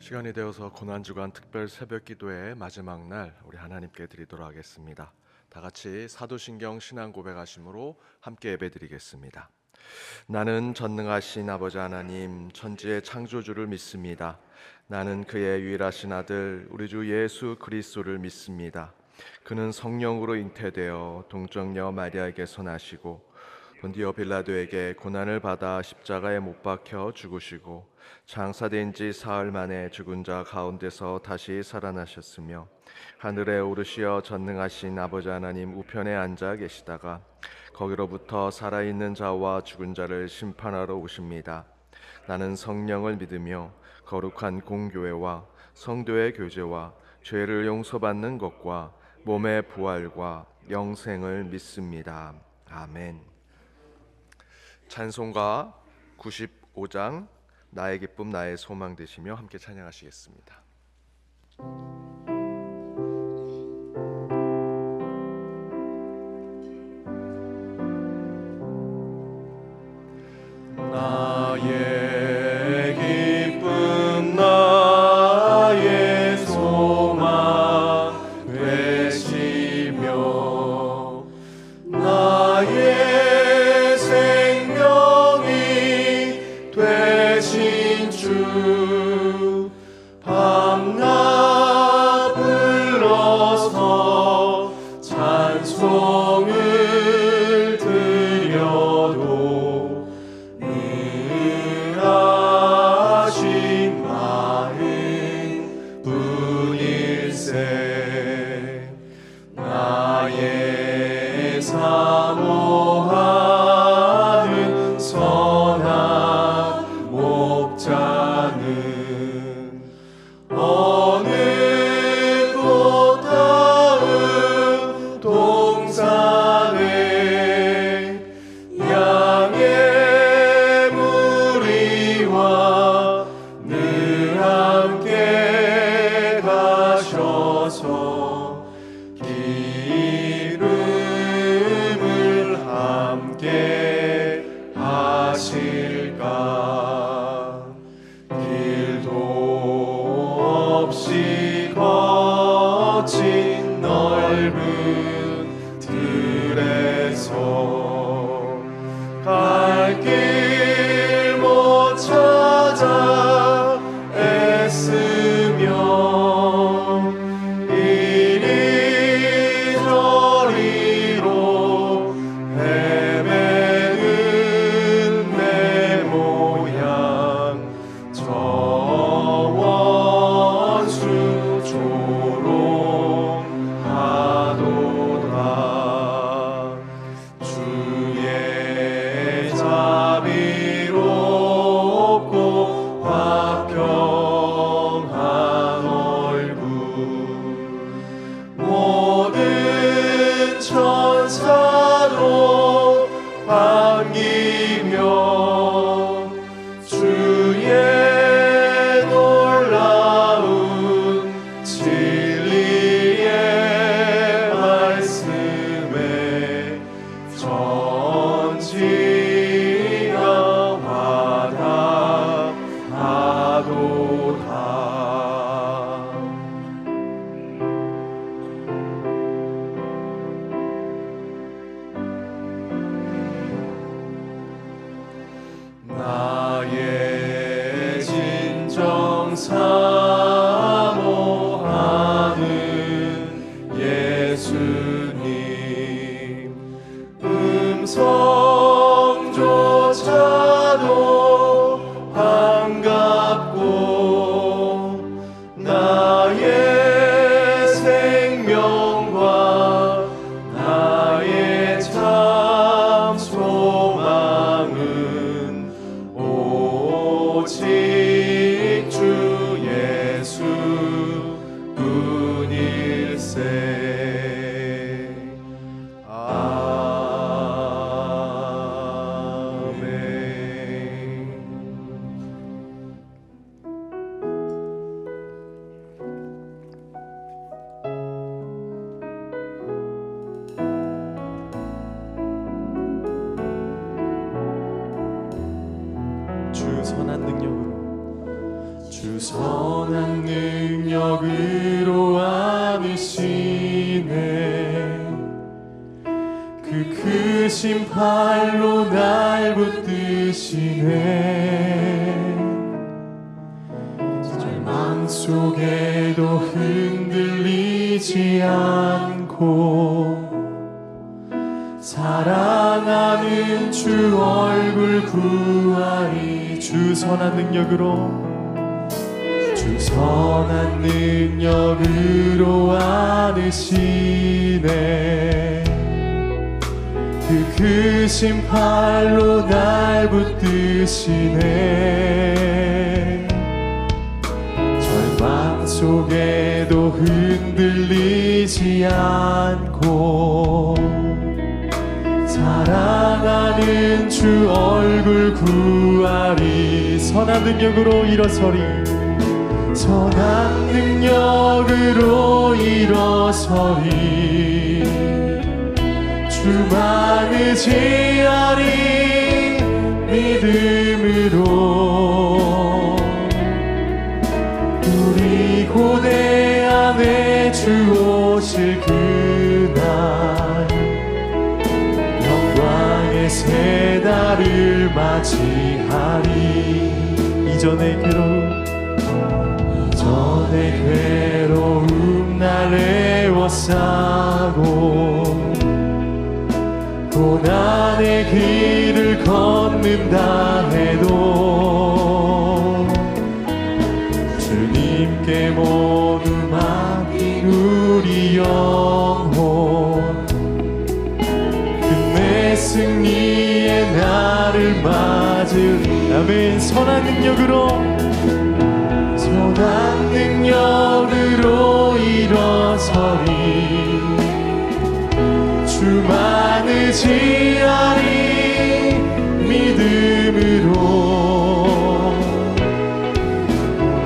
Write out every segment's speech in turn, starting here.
시간이 되어서 고난주간 특별 새벽 기도의 마지막 날 우리 하나님께 드리도록 하겠습니다. 다 같이 사도신경 신앙 고백하심으로 함께 예배드리겠습니다. 나는 전능하신 아버지 하나님 천지의 창조주를 믿습니다. 나는 그의 유일하신 아들 우리 주 예수 그리스도를 믿습니다. 그는 성령으로 잉태되어 동정녀 마리아에게서 나시고 본디오 빌라도에게 고난을 받아 십자가에 못 박혀 죽으시고 장사된 지 사흘 만에 죽은 자 가운데서 다시 살아나셨으며 하늘에 오르시어 전능하신 아버지 하나님 우편에 앉아 계시다가 거기로부터 살아있는 자와 죽은 자를 심판하러 오십니다. 나는 성령을 믿으며 거룩한 공교회와 성도의 교제와 죄를 용서받는 것과 몸의 부활과 영생을 믿습니다. 아멘. 찬송가 95장 나의 기쁨 나의 소망 되시며 함께 찬양하시겠습니다. 나의 기쁨 나의 소망 되시며 나의 생명이 되신 주 밤낮 불러서 찬송을 드려도 늘 하신 마음 뿐일세. 나의 사모하는 선한 목자는 어느 꽃다운 동산에 양의 무리와 늘 함께 가셔서 기름을 함께 하실까. 길도 없이 거친 넓은 들에서 갈 길 못 찾아 애쓰며 이리저리로 헤매는 내 모양 저 원수 조롱하도다. 주의 자비롭고 화평한 얼굴 모든 천사도 반기며 주의 놀라운 진리의 말씀에 전지가 와닿아도다. 나의 진정 사모하는 예수님 음성조차도 반갑고 나의 생명과 나의 참 소망은 오직 주 주 선한 능력으로 안으시네. 그 크신 팔로 날 붙드시네. 절망 속에도 흔들리지 않고 사랑하는 주 얼굴 구하리. 주 선한 능력으로, 주 선한 능력으로 안으시네. 그 크신 팔로 날 붙드시네. 절망 속에도 흔들리지 않고 사랑하는 주 얼굴 구하리. 선한 능력으로 일어서리. 선한 능력으로 일어서리. 주만 의지하리. 믿음으로 우리 고대 안에 주 오실 그날 영광의 새 날을 맞이하리. 이전의 괴로움 날 애워싸고 고난의 길을 걷는다 해도 주님께 모두 맡긴 우리 영혼 끝내 승리의 날을 맞으리. 아멘. 선한 능력으로, 선한 능력으로 일어서리. 주만 의지하리. 믿음으로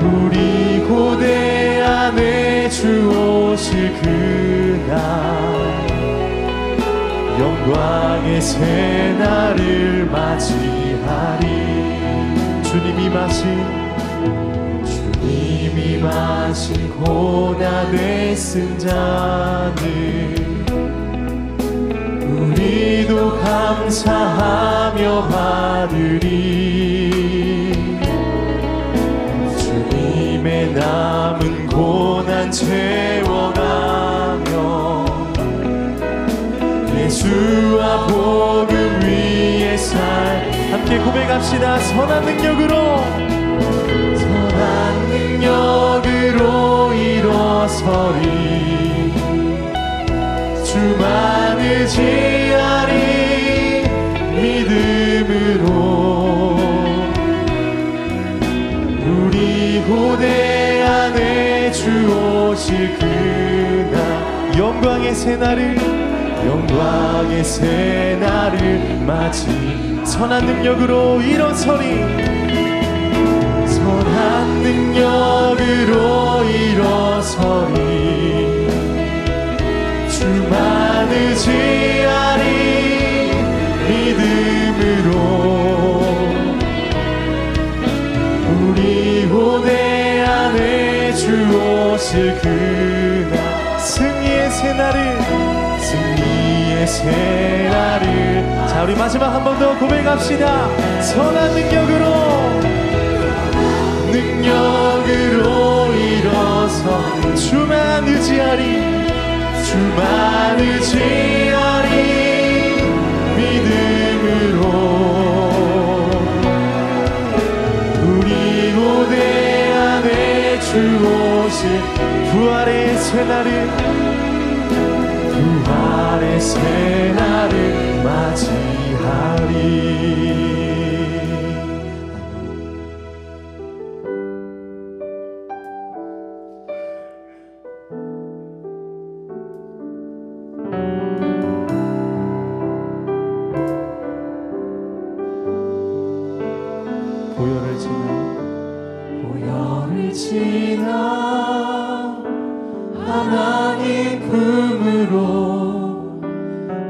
우리 고대 안에 주 오실 그날 영광의 새 날을 맞이하리. 주님이 마신 고난의 승자는 우리도 감사하며 받으리. 주님의 남은 고난 채워가며 예수와 복음 위에 살. 함께 고백합시다. 선한 능력으로, 선한 능력으로 일어서리. 주만 의지하리. 믿음으로 우리 고대 안에 주 오실 그날 영광의 새 날을 맞이. 선한 능력으로 일어서리. 선한 능력으로 일어서리. 주만 의지하리. 믿음으로 우리 고대 안에 주 오실 그날 승리의 새 날을. 자, 우리 마지막 한 번 더 고백합시다. 선한 능력으로 일어서 주만 의지하리. 주만 의지하리. 믿음으로 우리 고대 안에 주 오실 부활의 새 날을 맞이하리. 보혈을 지나 하나님 품으로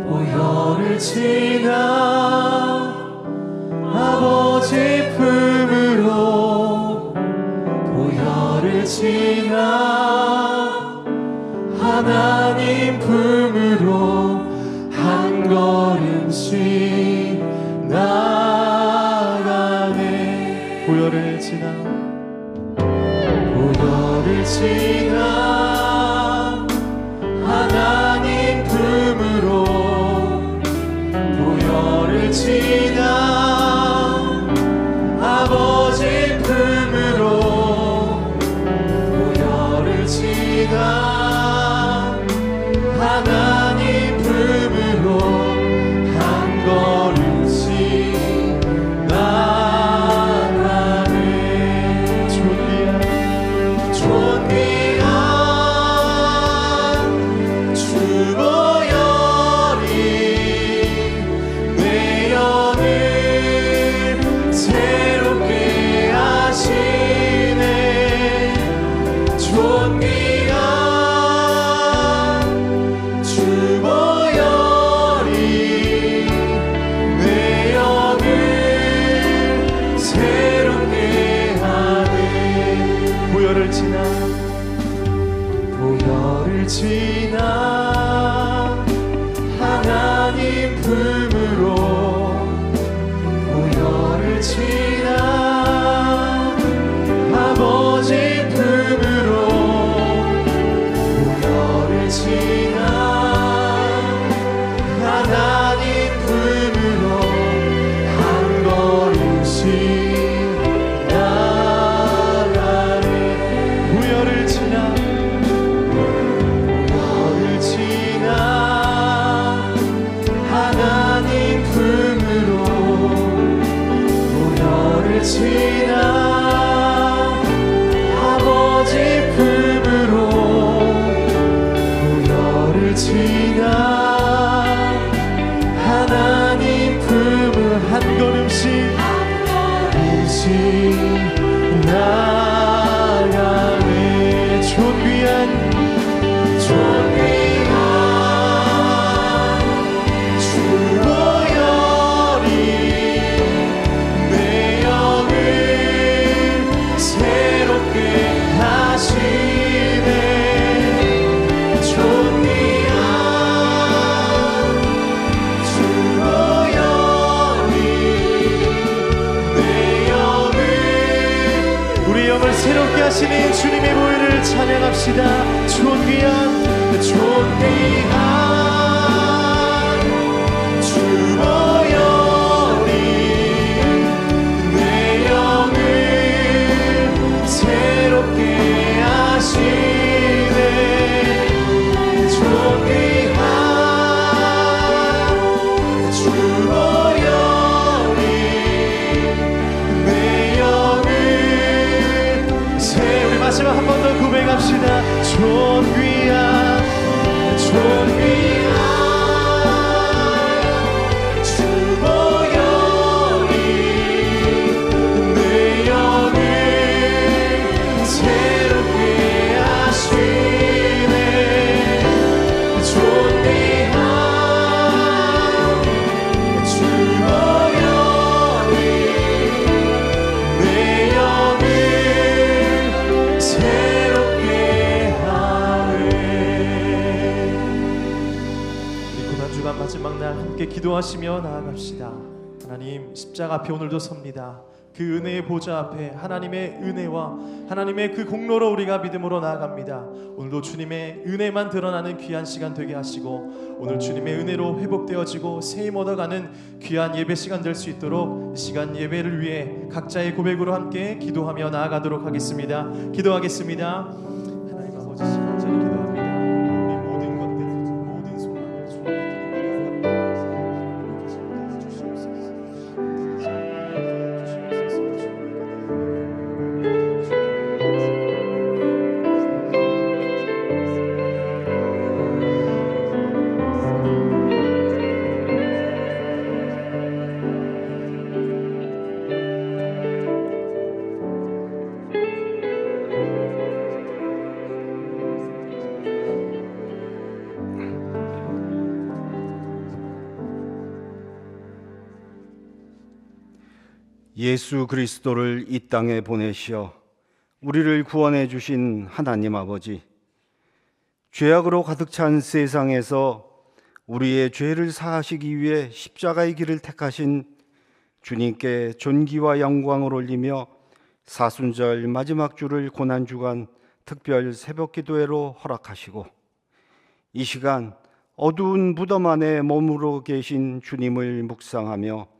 보혈을 지나 아버지 품으로 부여를 지나 하나님 품으로 한 걸음씩 나가네. 부여를 지나 하나님 품으로 부여를 지나 아버지 품으로 부여를 지나 하나님 품으로 한 걸음씩 나가네. 존귀한 주보혈이 내 영을 새롭게 하시네. 존귀한 주보혈이 내 영을 새롭게 하네. 부여를 지나 하나님 품으로 부여를 지나 아버지 품으로 부여를 지나 하나님 품으로 한 걸음씩 나가네. 부여를 지나 하나님 품으로 부여를 지나 아버지 품으로 부여를 지나 하나님 품을 한 걸음씩 나가네. 존귀한 주보혈이 내 영을 새롭게 하시네. 존귀한 주보혈이 내 영을 우리 영을 새롭게 하시는 주님의 보혈을 찬양합시다. 존귀한 주보혈이 내 영을 새롭게 하시네. 존귀한 주보혈이 내 영을 우리 마지막 한 번 더 고백합시다. 존귀한 주보혈이 내 영을 새롭게 하시네. 존귀한 주보혈이 내 영을 새롭게 하네. 우리 고난주간 마지막 날 함께 기도하시며 나아갑시다. 하나님, 십자가 앞에 오늘도 섭니다. 그 은혜의 보좌 앞에 하나님의 은혜와 하나님의 그 공로로 우리가 믿음으로 나아갑니다. 오늘도 주님의 은혜만 드러나는 귀한 시간 되게 하시고 오늘 주님의 은혜로 회복되어지고 세임 얻어가는 귀한 예배 시간 될 수 있도록 이 시간 예배를 위해 각자의 고백으로 함께 기도하며 나아가도록 하겠습니다. 기도하겠습니다. 하나님 아버지, 간절히 기도합니다. 우리 모든 것들, 모든 소망을 주님께 예수 그리스도를 이 땅에 보내시어 우리를 구원해 주신 하나님 아버지, 죄악으로 가득 찬 세상에서 우리의 죄를 사하시기 위해 십자가의 길을 택하신 주님께 존귀와 영광을 올리며 사순절 마지막 주를 고난주간 특별 새벽기도회로 허락하시고, 이 시간 어두운 무덤 안에 머무르고 계신 주님을 묵상하며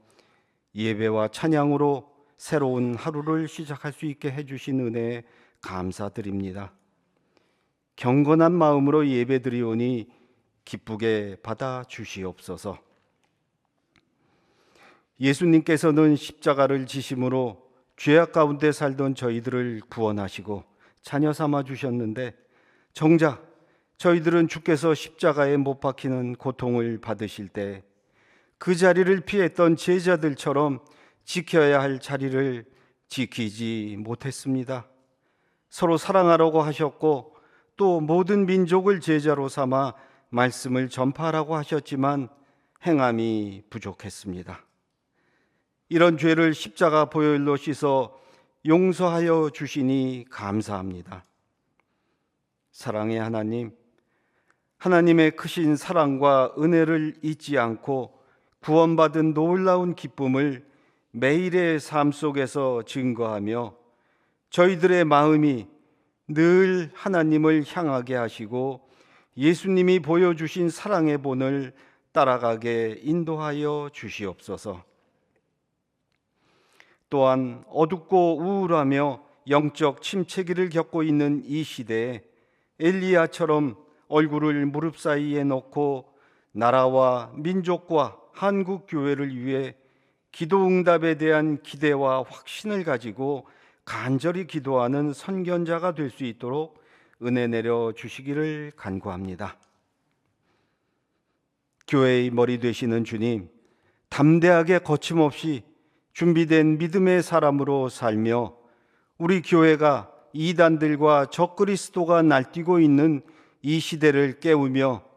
예배와 찬양으로 새로운 하루를 시작할 수 있게 해주신 은혜에 감사드립니다. 경건한 마음으로 예배드리오니 기쁘게 받아 주시옵소서. 예수님께서는 십자가를 지심으로 죄악 가운데 살던 저희들을 구원하시고 자녀 삼아 주셨는데, 정작 저희들은 주께서 십자가에 못 박히는 고통을 받으실 때 그 자리를 피했던 제자들처럼 지켜야 할 자리를 지키지 못했습니다. 서로 사랑하라고 하셨고 또 모든 민족을 제자로 삼아 말씀을 전파하라고 하셨지만 행함이 부족했습니다. 이런 죄를 십자가 보혈로 씻어 용서하여 주시니 감사합니다. 사랑의 하나님, 하나님의 크신 사랑과 은혜를 잊지 않고 구원받은 놀라운 기쁨을 매일의 삶 속에서 증거하며 저희들의 마음이 늘 하나님을 향하게 하시고 예수님이 보여주신 사랑의 본을 따라가게 인도하여 주시옵소서. 또한 어둡고 우울하며 영적 침체기를 겪고 있는 이 시대에 엘리야처럼 얼굴을 무릎 사이에 놓고 나라와 민족과 한국 교회를 위해 기도 응답에 대한 기대와 확신을 가지고 간절히 기도하는 선견자가 될 수 있도록 은혜 내려 주시기를 간구합니다. 교회의 머리 되시는 주님, 담대하게 거침없이 준비된 믿음의 사람으로 살며 우리 교회가 이단들과 적그리스도가 날뛰고 있는 이 시대를 깨우며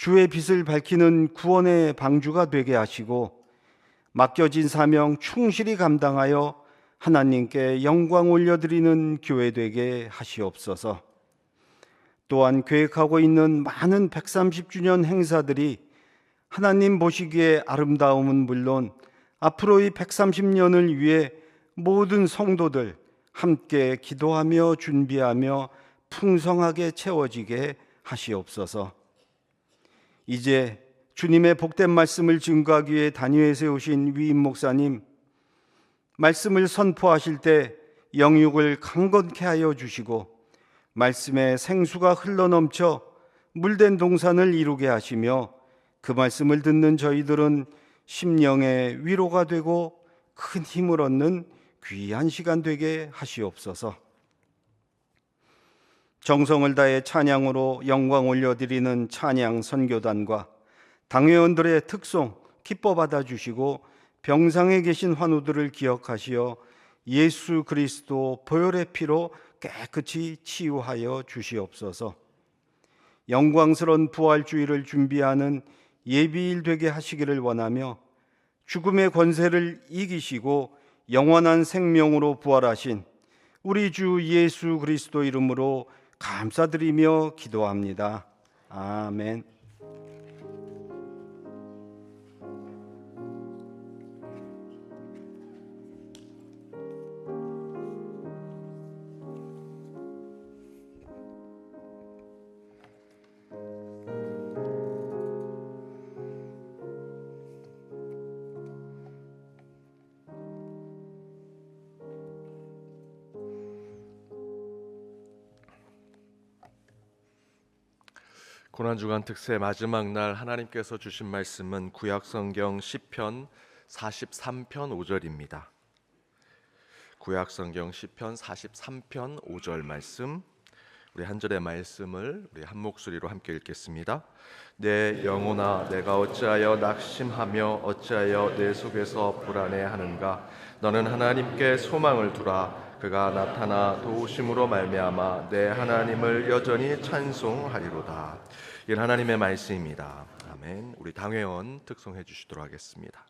주의 빛을 밝히는 구원의 방주가 되게 하시고 맡겨진 사명 충실히 감당하여 하나님께 영광 올려드리는 교회 되게 하시옵소서. 또한 계획하고 있는 많은 130주년 행사들이 하나님 보시기에 아름다움은 물론 앞으로의 130년을 위해 모든 성도들 함께 기도하며 준비하며 풍성하게 채워지게 하시옵소서. 이제 주님의 복된 말씀을 증거하기 위해 단위에 세우신 위임 목사님, 말씀을 선포하실 때 영육을 강건케 하여 주시고 말씀의 생수가 흘러넘쳐 물된 동산을 이루게 하시며 그 말씀을 듣는 저희들은 심령의 위로가 되고 큰 힘을 얻는 귀한 시간 되게 하시옵소서. 정성을 다해 찬양으로 영광 올려드리는 찬양 선교단과 당회원들의 특송 기뻐 받아주시고 병상에 계신 환우들을 기억하시어 예수 그리스도 보혈의 피로 깨끗이 치유하여 주시옵소서. 영광스러운 부활주의를 준비하는 예비일 되게 하시기를 원하며 죽음의 권세를 이기시고 영원한 생명으로 부활하신 우리 주 예수 그리스도 이름으로 감사드리며 기도합니다. 아멘. 고난주간 특세 마지막 날 하나님께서 주신 말씀은 구약성경 시편 43편 5절입니다. 구약성경 시편 43편 5절 말씀, 우리 한 절의 말씀을 우리 한 목소리로 함께 읽겠습니다. 내 영혼아, 내가 어찌하여 낙심하며 어찌하여 내 속에서 불안해하는가? 너는 하나님께 소망을 두라. 그가 나타나 도우심으로 말미암아 내 하나님을 여전히 찬송하리로다. 이 하나님의 말씀입니다. 아멘. 우리 당회원 특송해 주시도록 하겠습니다.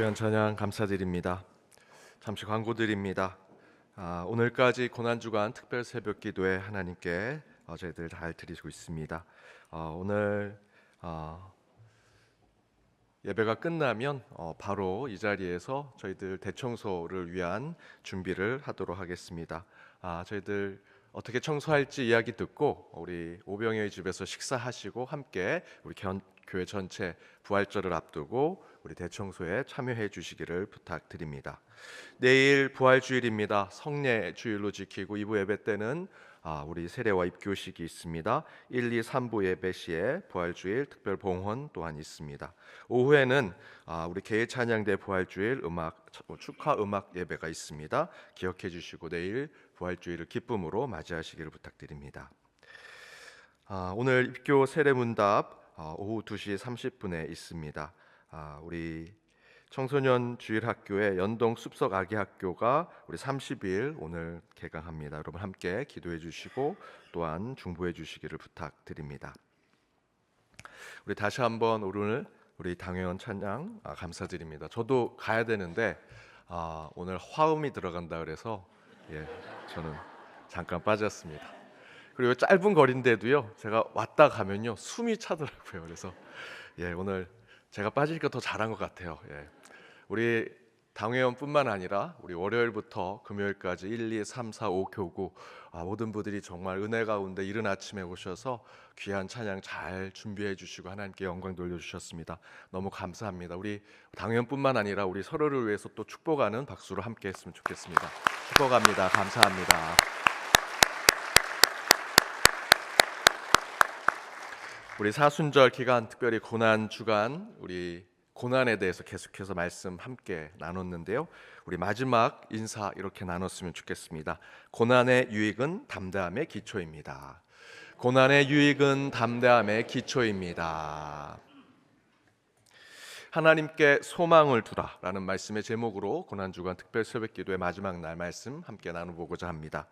귀한 찬양 감사드립니다. 잠시 광고 드립니다. 오늘까지 고난주간 특별 새벽 기도에 하나님께 저희들 잘 드리고 있습니다. 오늘 예배가 끝나면 바로 이 자리에서 저희들 대청소를 위한 준비를 하도록 하겠습니다. 저희들 어떻게 청소할지 이야기 듣고 우리 오병의 집에서 식사하시고 함께 우리 교회 전체 부활절을 앞두고 우리 대청소에 참여해 주시기를 부탁드립니다. 내일 부활주일입니다. 성례 주일로 지키고 2부 예배 때는 우리 세례와 입교식이 있습니다. 1, 2, 3부 예배 시에 부활주일 특별 봉헌 또한 있습니다. 오후에는 우리 개의 찬양대 부활주일 축하 음악 예배가 있습니다. 기억해 주시고 내일 부활주일을 기쁨으로 맞이하시기를 부탁드립니다. 오늘 입교 세례문답 오후 2시 30분에 있습니다. 우리 청소년 주일학교의 연동 숲속 아기학교가 우리 30일 오늘 개강합니다. 여러분 함께 기도해 주시고 또한 중보해 주시기를 부탁드립니다. 우리 다시 한번 오늘 우리 당회원 찬양 감사드립니다. 저도 가야 되는데 오늘 화음이 들어간다 그래서 저는 잠깐 빠졌습니다. 그리고 짧은 거리인데도요 제가 왔다 가면요 숨이 차더라고요. 그래서 오늘 제가 빠지니까 더 잘한 것 같아요. 우리 당회원뿐만 아니라 우리 월요일부터 금요일까지 1, 2, 3, 4, 5 교구 모든 분들이 정말 은혜 가운데 이른 아침에 오셔서 귀한 찬양 잘 준비해 주시고 하나님께 영광 돌려주셨습니다. 너무 감사합니다. 우리 당회원뿐만 아니라 우리 서로를 위해서 또 축복하는 박수로 함께 했으면 좋겠습니다. 축복합니다. 감사합니다. 우리 사순절 기간 특별히 고난 주간 우리 고난에 대해서 계속해서 말씀 함께 나눴는데요. 우리 마지막 인사 이렇게 나눴으면 좋겠습니다. 고난의 유익은 담대함의 기초입니다. 고난의 유익은 담대함의 기초입니다. 하나님께 소망을 두라라는 말씀의 제목으로 고난주간 특별 새벽기도의 마지막 날 말씀 함께 나눠보고자 합니다.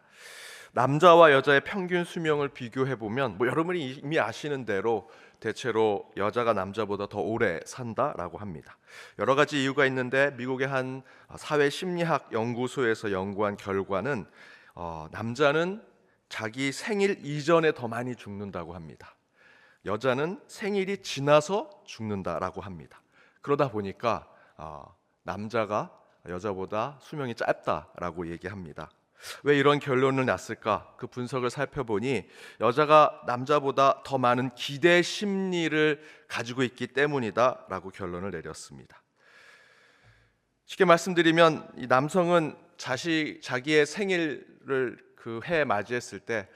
남자와 여자의 평균 수명을 비교해보면 여러분이 이미 아시는 대로 대체로 여자가 남자보다 더 오래 산다라고 합니다. 여러 가지 이유가 있는데 미국의 한 사회심리학 연구소에서 연구한 결과는 남자는 자기 생일 이전에 더 많이 죽는다고 합니다. 여자는 생일이 지나서 죽는다라고 합니다. 그러다 보니까 남자가 여자보다 수명이 짧다라고 얘기합니다. 왜 이런 결론을 났을까? 그 분석을 살펴보니 여자가 남자보다 더 많은 기대 심리를 가지고 있기 때문이다라고 결론을 내렸습니다. 쉽게 말씀드리면 이 남성은 자기의 생일을 그 해에 맞이했을 때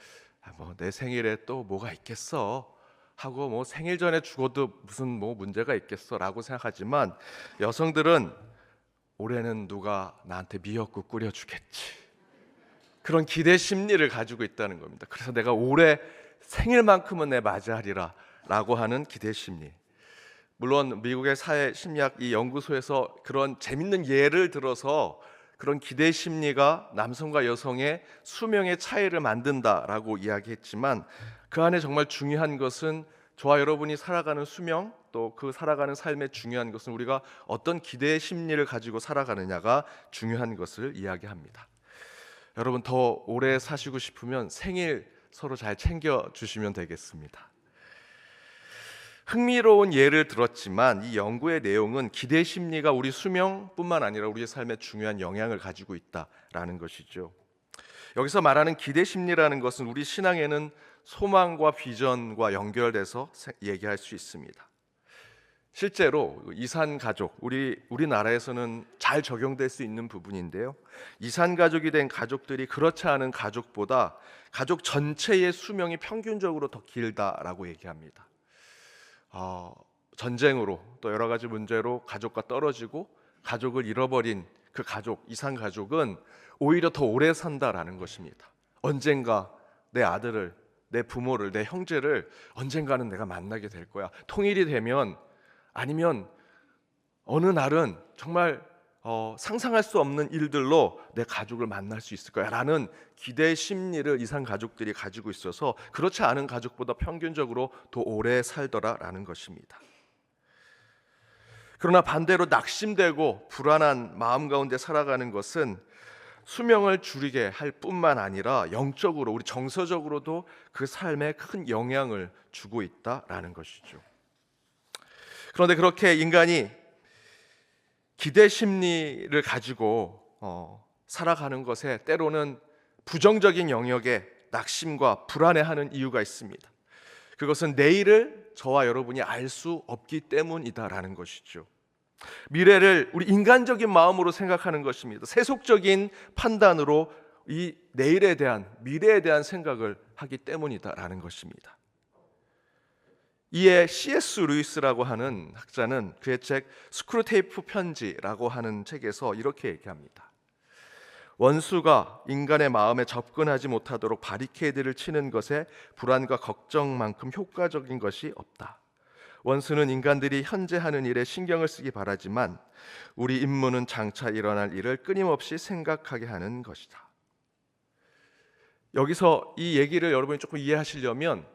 내 생일에 또 뭐가 있겠어 하고 생일 전에 죽어도 무슨 문제가 있겠어라고 생각하지만 여성들은 올해는 누가 나한테 미역국 끓여주겠지. 그런 기대 심리를 가지고 있다는 겁니다. 그래서 내가 올해 생일만큼은 내 맞이하리라 라고 하는 기대 심리. 물론 미국의 사회 심리학 이 연구소에서 그런 재밌는 예를 들어서 그런 기대 심리가 남성과 여성의 수명의 차이를 만든다라고 이야기했지만 그 안에 정말 중요한 것은 저와 여러분이 살아가는 수명 또 그 살아가는 삶의 중요한 것은 우리가 어떤 기대의 심리를 가지고 살아가느냐가 중요한 것을 이야기합니다. 여러분 더 오래 사시고 싶으면 생일 서로 잘 챙겨주시면 되겠습니다. 흥미로운 예를 들었지만 이 연구의 내용은 기대 심리가 우리 수명뿐만 아니라 우리의 삶에 중요한 영향을 가지고 있다라는 것이죠. 여기서 말하는 기대 심리라는 것은 우리 신앙에는 소망과 비전과 연결돼서 얘기할 수 있습니다. 실제로 이산가족, 우리나라에서는 잘 적용될 수 있는 부분인데요. 이산가족이 된 가족들이 그렇지 않은 가족보다 가족 전체의 수명이 평균적으로 더 길다라고 얘기합니다. 전쟁으로 또 여러 가지 문제로 가족과 떨어지고 가족을 잃어버린 그 가족, 이산가족은 오히려 더 오래 산다라는 것입니다. 언젠가 내 아들을, 내 부모를, 내 형제를 언젠가는 내가 만나게 될 거야. 통일이 되면 아니면 어느 날은 정말 상상할 수 없는 일들로 내 가족을 만날 수 있을 거야 라는 기대 심리를 이산 가족들이 가지고 있어서 그렇지 않은 가족보다 평균적으로 더 오래 살더라라는 것입니다. 그러나 반대로 낙심되고 불안한 마음 가운데 살아가는 것은 수명을 줄이게 할 뿐만 아니라 영적으로, 우리 정서적으로도 그 삶에 큰 영향을 주고 있다라는 것이죠. 그런데 그렇게 인간이 기대 심리를 가지고 살아가는 것에 때로는 부정적인 영역에 낙심과 불안해하는 이유가 있습니다. 그것은 내일을 저와 여러분이 알 수 없기 때문이다라는 것이죠. 미래를 우리 인간적인 마음으로 생각하는 것입니다. 세속적인 판단으로 이 내일에 대한, 미래에 대한 생각을 하기 때문이다라는 것입니다. 이에 C.S. 루이스라고 하는 학자는 그의 책 스크루테이프 편지라고 하는 책에서 이렇게 얘기합니다. 원수가 인간의 마음에 접근하지 못하도록 바리케이드를 치는 것에 불안과 걱정만큼 효과적인 것이 없다. 원수는 인간들이 현재 하는 일에 신경을 쓰기 바라지만 우리 임무는 장차 일어날 일을 끊임없이 생각하게 하는 것이다. 여기서 이 얘기를 여러분이 조금 이해하시려면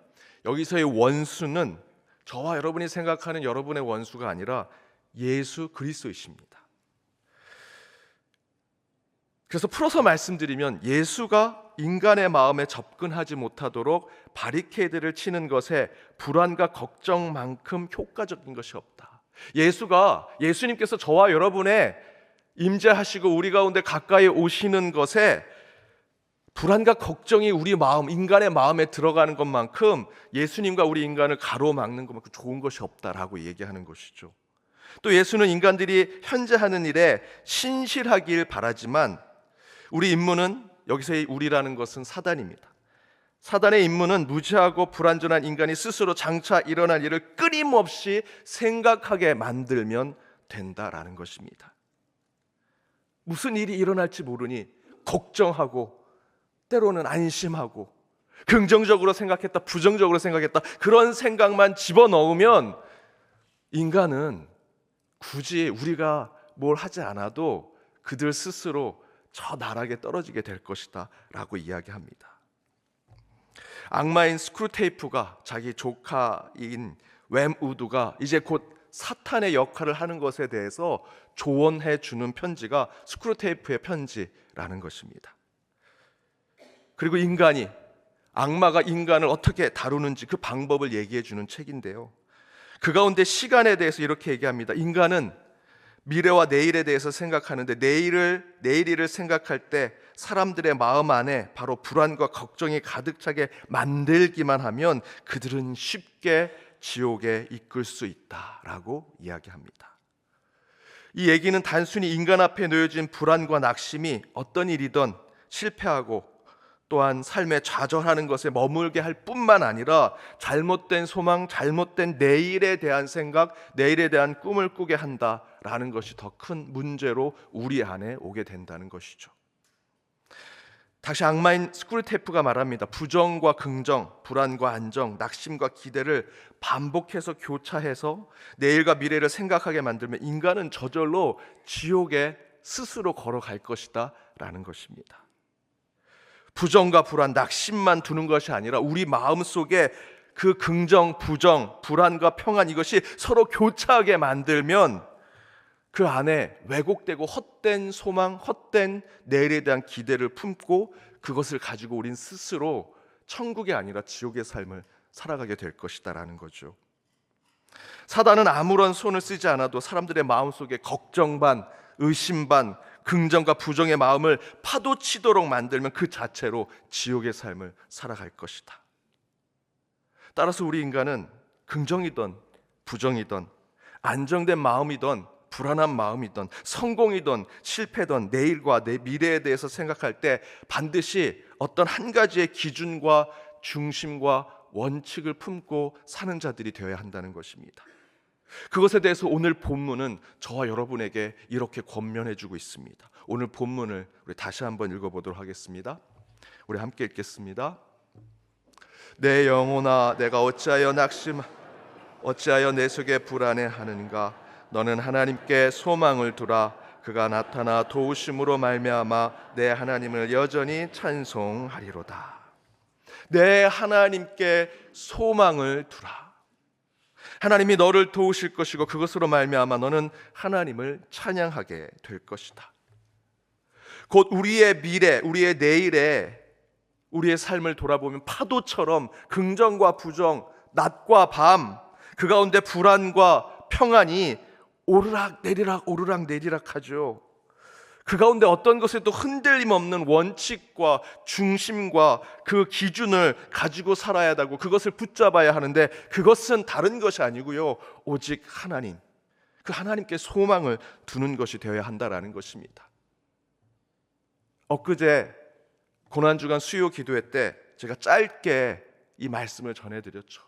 여기서의 원수는 저와 여러분이 생각하는 여러분의 원수가 아니라 예수 그리스도이십니다. 그래서 풀어서 말씀드리면 예수가 인간의 마음에 접근하지 못하도록 바리케이드를 치는 것에 불안과 걱정만큼 효과적인 것이 없다. 예수님께서 저와 여러분의 임재하시고 우리 가운데 가까이 오시는 것에 불안과 걱정이 우리 마음, 인간의 마음에 들어가는 것만큼 예수님과 우리 인간을 가로막는 것만큼 좋은 것이 없다라고 얘기하는 것이죠. 또 예수는 인간들이 현재 하는 일에 신실하길 바라지만 우리 임무는, 여기서의 우리라는 것은 사단입니다. 사단의 임무는 무지하고 불완전한 인간이 스스로 장차 일어날 일을 끊임없이 생각하게 만들면 된다라는 것입니다. 무슨 일이 일어날지 모르니 걱정하고 때로는 안심하고 긍정적으로 생각했다, 부정적으로 생각했다, 그런 생각만 집어넣으면 인간은 굳이 우리가 뭘 하지 않아도 그들 스스로 저 나락에 떨어지게 될 것이다 라고 이야기합니다. 악마인 스크루테이프가 자기 조카인 웸우드가 이제 곧 사탄의 역할을 하는 것에 대해서 조언해 주는 편지가 스크루테이프의 편지라는 것입니다. 그리고 악마가 인간을 어떻게 다루는지 그 방법을 얘기해 주는 책인데요, 그 가운데 시간에 대해서 이렇게 얘기합니다. 인간은 미래와 내일에 대해서 생각하는데 내일을 생각할 때 사람들의 마음 안에 바로 불안과 걱정이 가득 차게 만들기만 하면 그들은 쉽게 지옥에 이끌 수 있다라고 이야기합니다. 이 얘기는 단순히 인간 앞에 놓여진 불안과 낙심이 어떤 일이든 실패하고 또한 삶에 좌절하는 것에 머물게 할 뿐만 아니라 잘못된 소망, 잘못된 내일에 대한 생각, 내일에 대한 꿈을 꾸게 한다라는 것이 더 큰 문제로 우리 안에 오게 된다는 것이죠. 다시 악마인 스크루테이프가 말합니다. 부정과 긍정, 불안과 안정, 낙심과 기대를 반복해서 교차해서 내일과 미래를 생각하게 만들면 인간은 저절로 지옥에 스스로 걸어갈 것이다 라는 것입니다. 부정과 불안, 낙심만 두는 것이 아니라 우리 마음속에 그 긍정, 부정, 불안과 평안, 이것이 서로 교차하게 만들면 그 안에 왜곡되고 헛된 소망, 헛된 내일에 대한 기대를 품고 그것을 가지고 우린 스스로 천국이 아니라 지옥의 삶을 살아가게 될 것이다라는 거죠. 사단은 아무런 손을 쓰지 않아도 사람들의 마음속에 걱정 반, 의심 반, 긍정과 부정의 마음을 파도치도록 만들면 그 자체로 지옥의 삶을 살아갈 것이다. 따라서 우리 인간은 긍정이든 부정이든 안정된 마음이든 불안한 마음이든 성공이든 실패든 내일과 내 미래에 대해서 생각할 때 반드시 어떤 한 가지의 기준과 중심과 원칙을 품고 사는 자들이 되어야 한다는 것입니다. 그것에 대해서 오늘 본문은 저와 여러분에게 이렇게 권면해주고 있습니다. 오늘 본문을 우리 다시 한번 읽어보도록 하겠습니다. 우리 함께 읽겠습니다. 내 영혼아, 내가 어찌하여 내 속에 불안해하는가? 너는 하나님께 소망을 두라. 그가 나타나 도우심으로 말미암아 내 하나님을 여전히 찬송하리로다. 내 하나님께 소망을 두라. 하나님이 너를 도우실 것이고 그것으로 말미암아 너는 하나님을 찬양하게 될 것이다. 곧 우리의 미래, 우리의 내일에 우리의 삶을 돌아보면 파도처럼 긍정과 부정, 낮과 밤, 그 가운데 불안과 평안이 오르락 내리락 하죠. 그 가운데 어떤 것에도 흔들림 없는 원칙과 중심과 그 기준을 가지고 살아야 하고 그것을 붙잡아야 하는데, 그것은 다른 것이 아니고요, 오직 하나님, 그 하나님께 소망을 두는 것이 되어야 한다라는 것입니다. 엊그제 고난주간 수요 기도회 때 제가 짧게 이 말씀을 전해드렸죠.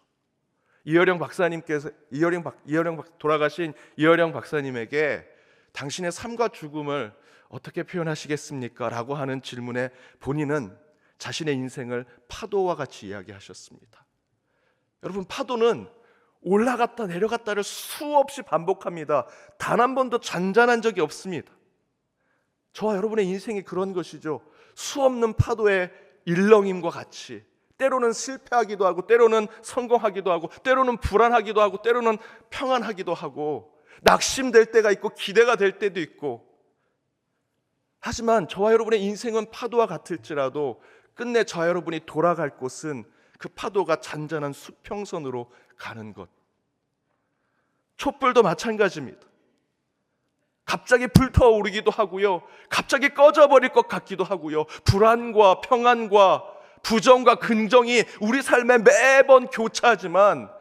돌아가신 이어령 박사님에게 당신의 삶과 죽음을 어떻게 표현하시겠습니까? 라고 하는 질문에 본인은 자신의 인생을 파도와 같이 이야기하셨습니다. 여러분, 파도는 올라갔다 내려갔다를 수없이 반복합니다. 단 한 번도 잔잔한 적이 없습니다. 저와 여러분의 인생이 그런 것이죠. 수없는 파도의 일렁임과 같이 때로는 실패하기도 하고, 때로는 성공하기도 하고, 때로는 불안하기도 하고, 때로는 평안하기도 하고, 낙심될 때가 있고 기대가 될 때도 있고, 하지만 저와 여러분의 인생은 파도와 같을지라도 끝내 저와 여러분이 돌아갈 곳은 그 파도가 잔잔한 수평선으로 가는 것. 촛불도 마찬가지입니다. 갑자기 불타오르기도 하고요, 갑자기 꺼져버릴 것 같기도 하고요, 불안과 평안과 부정과 긍정이 우리 삶에 매번 교차하지만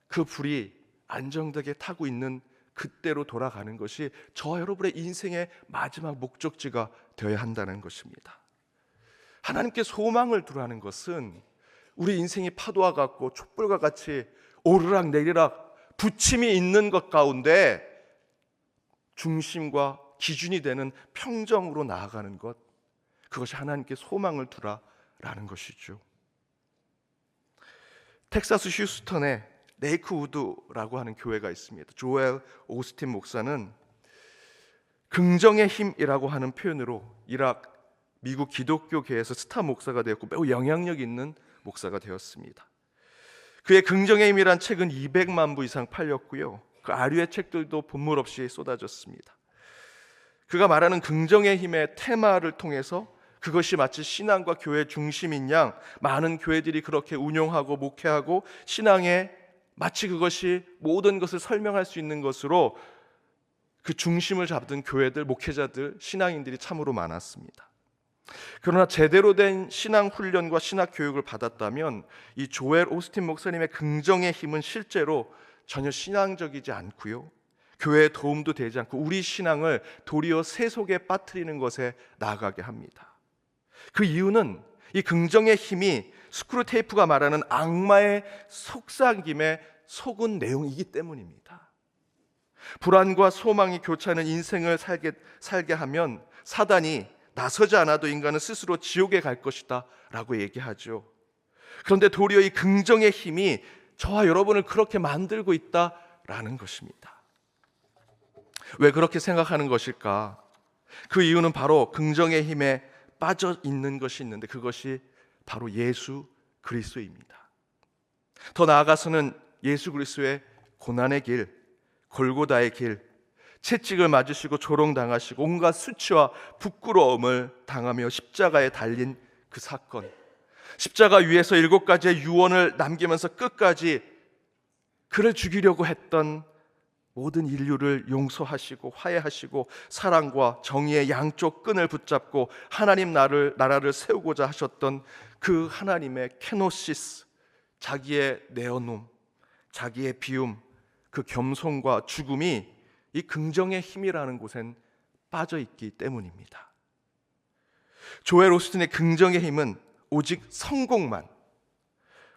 그 불이 안정되게 타고 있는 그때로 돌아가는 것이 저와 여러분의 인생의 마지막 목적지가 되어야 한다는 것입니다. 하나님께 소망을 두라는 것은 우리 인생이 파도와 같고 촛불과 같이 오르락 내리락 부침이 있는 것 가운데 중심과 기준이 되는 평정으로 나아가는 것, 그것이 하나님께 소망을 두라라는 것이죠. 텍사스 휴스턴에 레이크우드라고 하는 교회가 있습니다. 조엘 오스틴 목사는 긍정의 힘이라고 하는 표현으로 이rak 미국 기독교계에서 스타 목사가 되었고 매우 영향력 있는 목사가 되었습니다. 그의 긍정의 힘이란 책은 200만 부 이상 팔렸고요, 그 아류의 책들도 본물 없이 쏟아졌습니다. 그가 말하는 긍정의 힘의 테마를 통해서 그것이 마치 신앙과 교회 중심인 양 많은 교회들이 그렇게 운용하고 목회하고 신앙에 마치 그것이 모든 것을 설명할 수 있는 것으로 그 중심을 잡던 교회들, 목회자들, 신앙인들이 참으로 많았습니다. 그러나 제대로 된 신앙 훈련과 신학 교육을 받았다면 이 조엘 오스틴 목사님의 긍정의 힘은 실제로 전혀 신앙적이지 않고요, 교회에 도움도 되지 않고 우리 신앙을 도리어 세속에 빠뜨리는 것에 나아가게 합니다. 그 이유는 이 긍정의 힘이 스크루테이프가 말하는 악마의 속삭임에 속은 내용이기 때문입니다. 불안과 소망이 교차하는 인생을 살게 하면 사단이 나서지 않아도 인간은 스스로 지옥에 갈 것이다 라고 얘기하죠. 그런데 도리어 이 긍정의 힘이 저와 여러분을 그렇게 만들고 있다라는 것입니다. 왜 그렇게 생각하는 것일까? 그 이유는 바로 긍정의 힘에 빠져 있는 것이 있는데, 그것이 바로 예수 그리스도입니다. 더 나아가서는 예수 그리스도의 고난의 길, 골고다의 길, 채찍을 맞으시고 조롱당하시고 온갖 수치와 부끄러움을 당하며 십자가에 달린 그 사건, 십자가 위에서 7가지의 유언을 남기면서 끝까지 그를 죽이려고 했던 모든 인류를 용서하시고 화해하시고 사랑과 정의의 양쪽 끈을 붙잡고 하나님 나라를 세우고자 하셨던 그 하나님의 케노시스, 자기의 내어놓음, 자기의 비움, 그 겸손과 죽음이 이 긍정의 힘이라는 곳엔 빠져 있기 때문입니다. 조엘 오스틴의 긍정의 힘은 오직 성공만,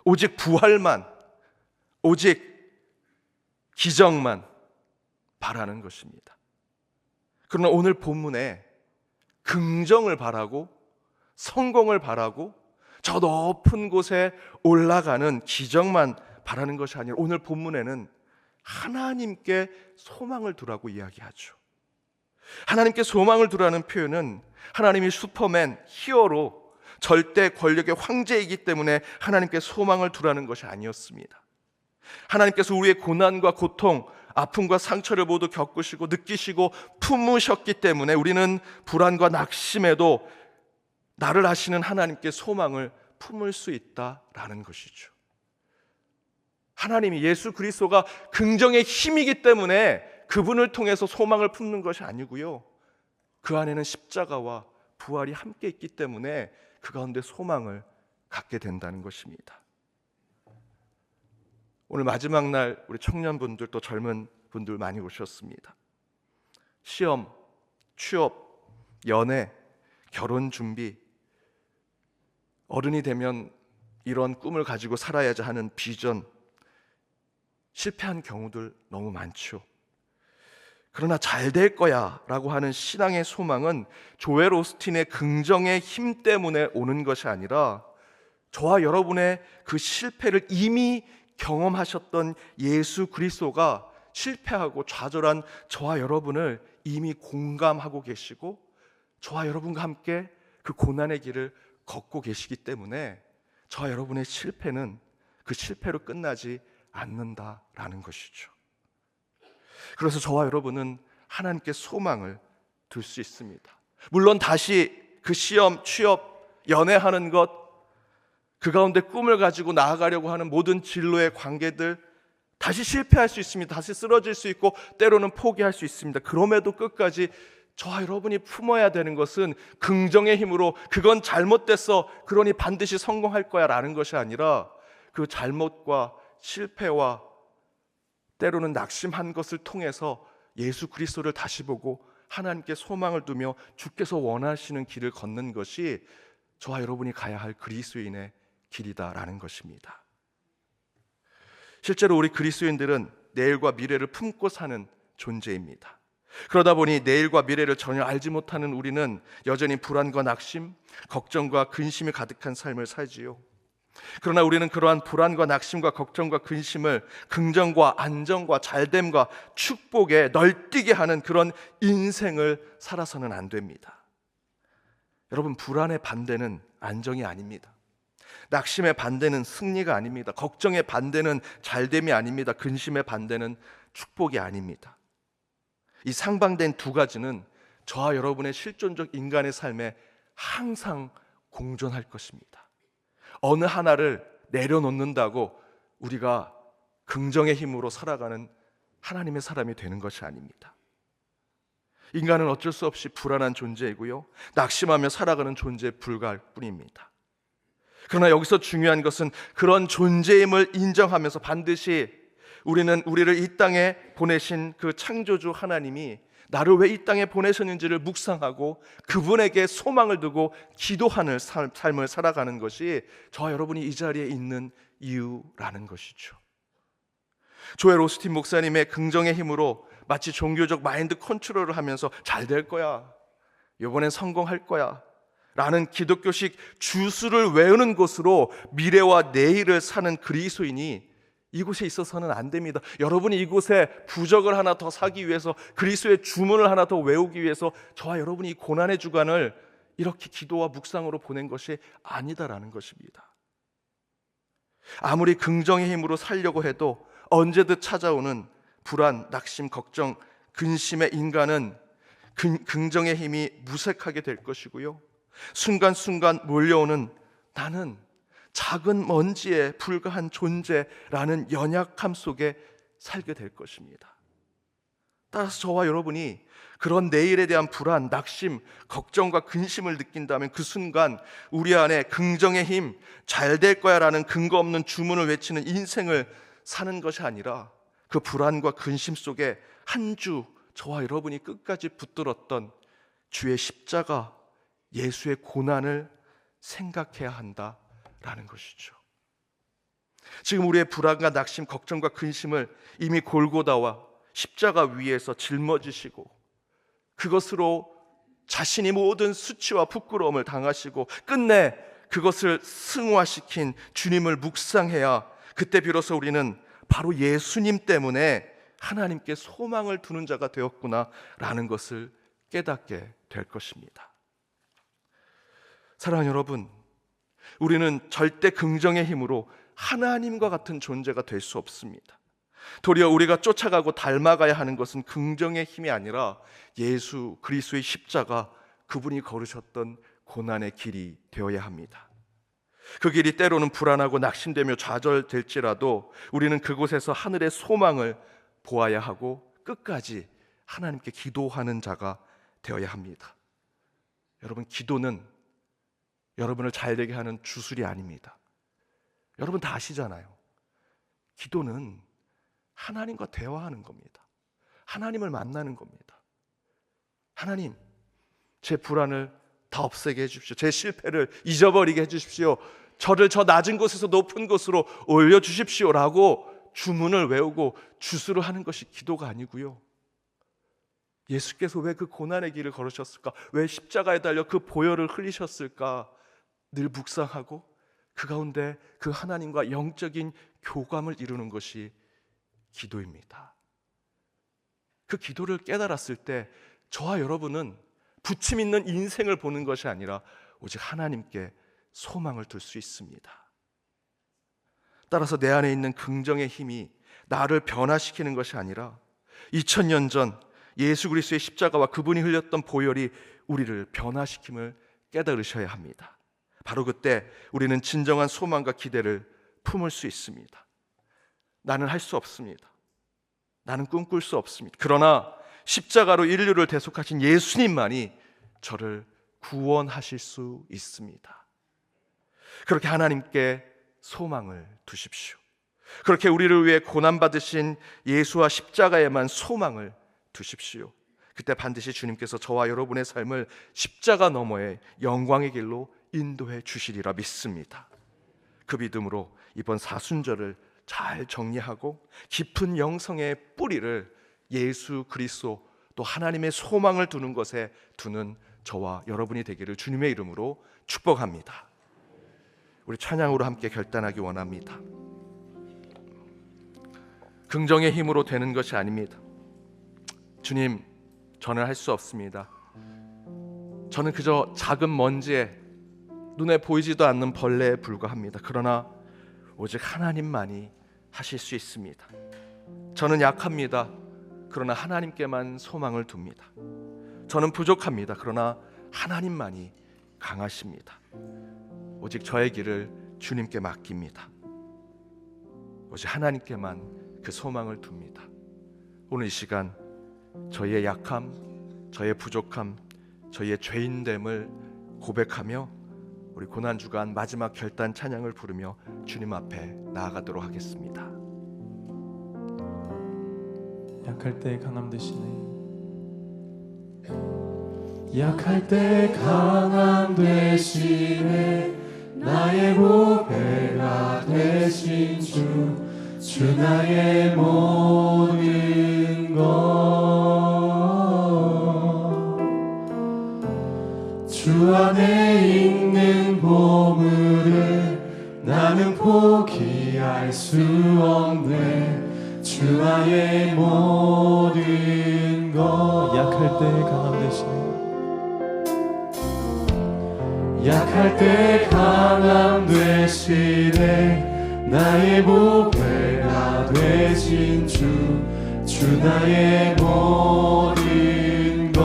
오직 부활만, 오직 기적만 바라는 것입니다. 그러나 오늘 본문에 긍정을 바라고 성공을 바라고 저 높은 곳에 올라가는 기적만 바라는 것이 아니라 오늘 본문에는 하나님께 소망을 두라고 이야기하죠. 하나님께 소망을 두라는 표현은 하나님이 슈퍼맨, 히어로, 절대 권력의 황제이기 때문에 하나님께 소망을 두라는 것이 아니었습니다. 하나님께서 우리의 고난과 고통, 아픔과 상처를 모두 겪으시고 느끼시고 품으셨기 때문에 우리는 불안과 낙심에도 나를 아시는 하나님께 소망을 품을 수 있다라는 것이죠. 하나님이 예수 그리스도가 긍정의 힘이기 때문에 그분을 통해서 소망을 품는 것이 아니고요, 그 안에는 십자가와 부활이 함께 있기 때문에 그 가운데 소망을 갖게 된다는 것입니다. 오늘 마지막 날 우리 청년분들 또 젊은 분들 많이 오셨습니다. 시험, 취업, 연애, 결혼 준비, 어른이 되면 이런 꿈을 가지고 살아야지 하는 비전, 실패한 경우들 너무 많죠. 그러나 잘 될 거야 라고 하는 신앙의 소망은 조엘 오스틴의 긍정의 힘 때문에 오는 것이 아니라 저와 여러분의 그 실패를 이미 경험하셨던 예수 그리스도가 실패하고 좌절한 저와 여러분을 이미 공감하고 계시고 저와 여러분과 함께 그 고난의 길을 걷고 계시기 때문에 저와 여러분의 실패는 그 실패로 끝나지 않는다라는 것이죠. 그래서 저와 여러분은 하나님께 소망을 둘 수 있습니다. 물론 다시 그 시험, 취업, 연애하는 것, 그 가운데 꿈을 가지고 나아가려고 하는 모든 진로의 관계들 다시 실패할 수 있습니다. 다시 쓰러질 수 있고 때로는 포기할 수 있습니다. 그럼에도 끝까지 저와 여러분이 품어야 되는 것은 긍정의 힘으로 그건 잘못됐어, 그러니 반드시 성공할 거야 라는 것이 아니라 그 잘못과 실패와 때로는 낙심한 것을 통해서 예수 그리스도를 다시 보고 하나님께 소망을 두며 주께서 원하시는 길을 걷는 것이 저와 여러분이 가야 할 그리스도인의 길이다라는 것입니다. 실제로 우리 그리스도인들은 내일과 미래를 품고 사는 존재입니다. 그러다 보니 내일과 미래를 전혀 알지 못하는 우리는 여전히 불안과 낙심, 걱정과 근심이 가득한 삶을 살지요. 그러나 우리는 그러한 불안과 낙심과 걱정과 근심을 긍정과 안정과 잘됨과 축복에 널뛰게 하는 그런 인생을 살아서는 안 됩니다. 여러분, 불안의 반대는 안정이 아닙니다. 낙심의 반대는 승리가 아닙니다. 걱정의 반대는 잘됨이 아닙니다. 근심의 반대는 축복이 아닙니다. 이 상반된 두 가지는 저와 여러분의 실존적 인간의 삶에 항상 공존할 것입니다. 어느 하나를 내려놓는다고 우리가 긍정의 힘으로 살아가는 하나님의 사람이 되는 것이 아닙니다. 인간은 어쩔 수 없이 불안한 존재이고요, 낙심하며 살아가는 존재에 불과할 뿐입니다. 그러나 여기서 중요한 것은 그런 존재임을 인정하면서 반드시 우리는 우리를 이 땅에 보내신 그 창조주 하나님이 나를 왜 이 땅에 보내셨는지를 묵상하고 그분에게 소망을 두고 기도하는 삶을 살아가는 것이 저와 여러분이 이 자리에 있는 이유라는 것이죠. 조엘 오스틴 목사님의 긍정의 힘으로 마치 종교적 마인드 컨트롤을 하면서 잘 될 거야, 이번엔 성공할 거야 라는 기독교식 주술을 외우는 것으로 미래와 내일을 사는 그리스도인이 이곳에 있어서는 안 됩니다. 여러분이 이곳에 부적을 하나 더 사기 위해서, 그리스도의 주문을 하나 더 외우기 위해서 저와 여러분이 이 고난의 주간을 이렇게 기도와 묵상으로 보낸 것이 아니다라는 것입니다. 아무리 긍정의 힘으로 살려고 해도 언제든 찾아오는 불안, 낙심, 걱정, 근심의 인간은 긍정의 힘이 무색하게 될 것이고요, 순간순간 몰려오는 나는 작은 먼지에 불과한 존재라는 연약함 속에 살게 될 것입니다. 따라서 저와 여러분이 그런 내일에 대한 불안, 낙심, 걱정과 근심을 느낀다면 그 순간 우리 안에 긍정의 힘, 잘 될 거야 라는 근거 없는 주문을 외치는 인생을 사는 것이 아니라 그 불안과 근심 속에 한 주 저와 여러분이 끝까지 붙들었던 주의 십자가, 예수의 고난을 생각해야 한다라는 것이죠. 지금 우리의 불안과 낙심, 걱정과 근심을 이미 골고다와 십자가 위에서 짊어지시고 그것으로 자신이 모든 수치와 부끄러움을 당하시고 끝내 그것을 승화시킨 주님을 묵상해야 그때 비로소 우리는 바로 예수님 때문에 하나님께 소망을 두는 자가 되었구나라는 것을 깨닫게 될 것입니다. 사랑하는 여러분, 우리는 절대 긍정의 힘으로 하나님과 같은 존재가 될 수 없습니다. 도리어 우리가 쫓아가고 닮아가야 하는 것은 긍정의 힘이 아니라 예수 그리스도의 십자가, 그분이 걸으셨던 고난의 길이 되어야 합니다. 그 길이 때로는 불안하고 낙심되며 좌절될지라도 우리는 그곳에서 하늘의 소망을 보아야 하고 끝까지 하나님께 기도하는 자가 되어야 합니다. 여러분, 기도는 여러분을 잘되게 하는 주술이 아닙니다. 여러분 다 아시잖아요. 기도는 하나님과 대화하는 겁니다. 하나님을 만나는 겁니다. 하나님, 제 불안을 다 없애게 해주십시오. 제 실패를 잊어버리게 해주십시오. 저를 저 낮은 곳에서 높은 곳으로 올려주십시오 라고 주문을 외우고 주술을 하는 것이 기도가 아니고요. 예수께서 왜 그 고난의 길을 걸으셨을까? 왜 십자가에 달려 그 보혈을 흘리셨을까? 늘 묵상하고 그 가운데 그 하나님과 영적인 교감을 이루는 것이 기도입니다. 그 기도를 깨달았을 때 저와 여러분은 부침 있는 인생을 보는 것이 아니라 오직 하나님께 소망을 둘 수 있습니다. 따라서 내 안에 있는 긍정의 힘이 나를 변화시키는 것이 아니라 2000년 전 예수 그리스도의 십자가와 그분이 흘렸던 보혈이 우리를 변화시킴을 깨달으셔야 합니다. 바로 그때 우리는 진정한 소망과 기대를 품을 수 있습니다. 나는 할 수 없습니다. 나는 꿈꿀 수 없습니다. 그러나 십자가로 인류를 대속하신 예수님만이 저를 구원하실 수 있습니다. 그렇게 하나님께 소망을 두십시오. 그렇게 우리를 위해 고난받으신 예수와 십자가에만 소망을 두십시오. 그때 반드시 주님께서 저와 여러분의 삶을 십자가 너머의 영광의 길로 인도해 주시리라 믿습니다. 그 믿음으로 이번 사순절을 잘 정리하고 깊은 영성의 뿌리를 예수 그리스도 또 하나님의 소망을 두는 것에 두는 저와 여러분이 되기를 주님의 이름으로 축복합니다. 우리 찬양으로 함께 결단하기 원합니다. 긍정의 힘으로 되는 것이 아닙니다. 주님, 저는 할 수 없습니다. 저는 그저 작은 먼지에 눈에 보이지도 않는 벌레에 불과합니다. 그러나 오직 하나님만이 하실 수 있습니다. 저는 약합니다. 그러나 하나님께만 소망을 둡니다. 저는 부족합니다. 그러나 하나님만이 강하십니다. 오직 저의 길을 주님께 맡깁니다. 오직 하나님께만 그 소망을 둡니다. 오늘 이 시간 저희의 약함, 저희의 부족함, 저희의 죄인됨을 고백하며 우리 고난주간 마지막 결단 찬양을 부르며 주님 앞에 나아가도록 하겠습니다. 약할 때 강함 되시네. 약할 때 강함 되시네. 나의 보배가 되신 주 나의 모든 것. 주 안에 있는 보물을 나는 포기할 수 없네. 주 안의 모든 것. 약할 때 강함 되시네. 약할 때 강함 되시네. 나의 보배가 되신 주 나의 모든 것.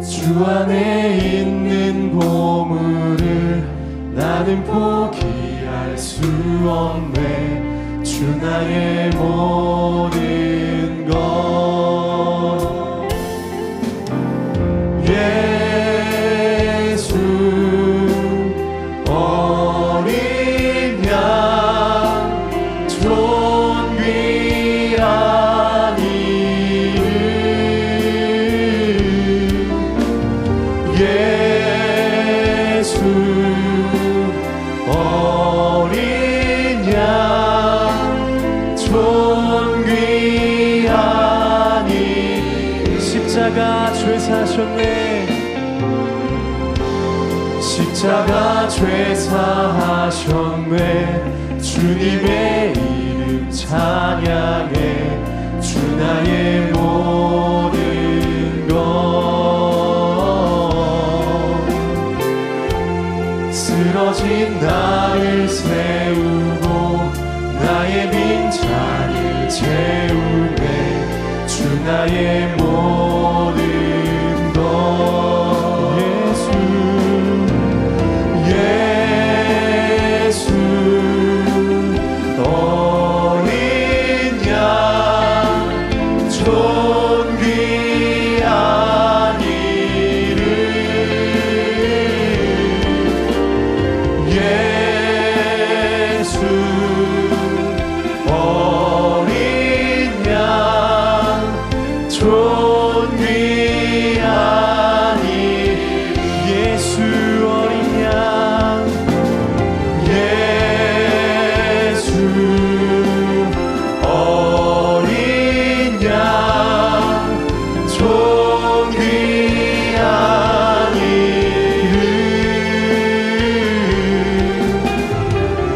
주 안에 있는 보물을 나는 포기할 수 없네. 주 나의 모든 것. 예수 어린 양 존귀한 이름. 예수 어린 양 존귀한 이름. 십자가 죄 사셨네. 십자가 죄 사하셨네. 주님의 이름 찬양해. 주 나의 모든 것. 나를 세우고 나의 빈자리를 채우네. 주 나의 모든 것. 예수 어린 양 존귀한 이름. 예수 어린 양 존귀한 이름. 예수 어린 양 예수 어린 양 존귀한 이름.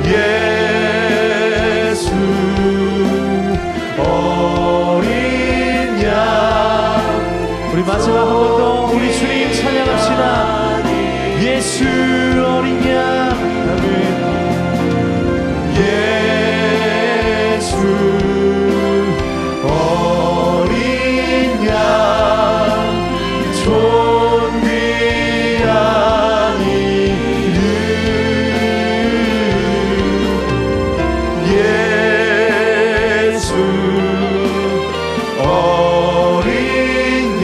예수 어린 양. 우리 마지막 한 번 더 우리 주님 찬양합시다. 예수 어린 양. 아멘. 예수 어린 양 존귀한 이름. 예수 어린 양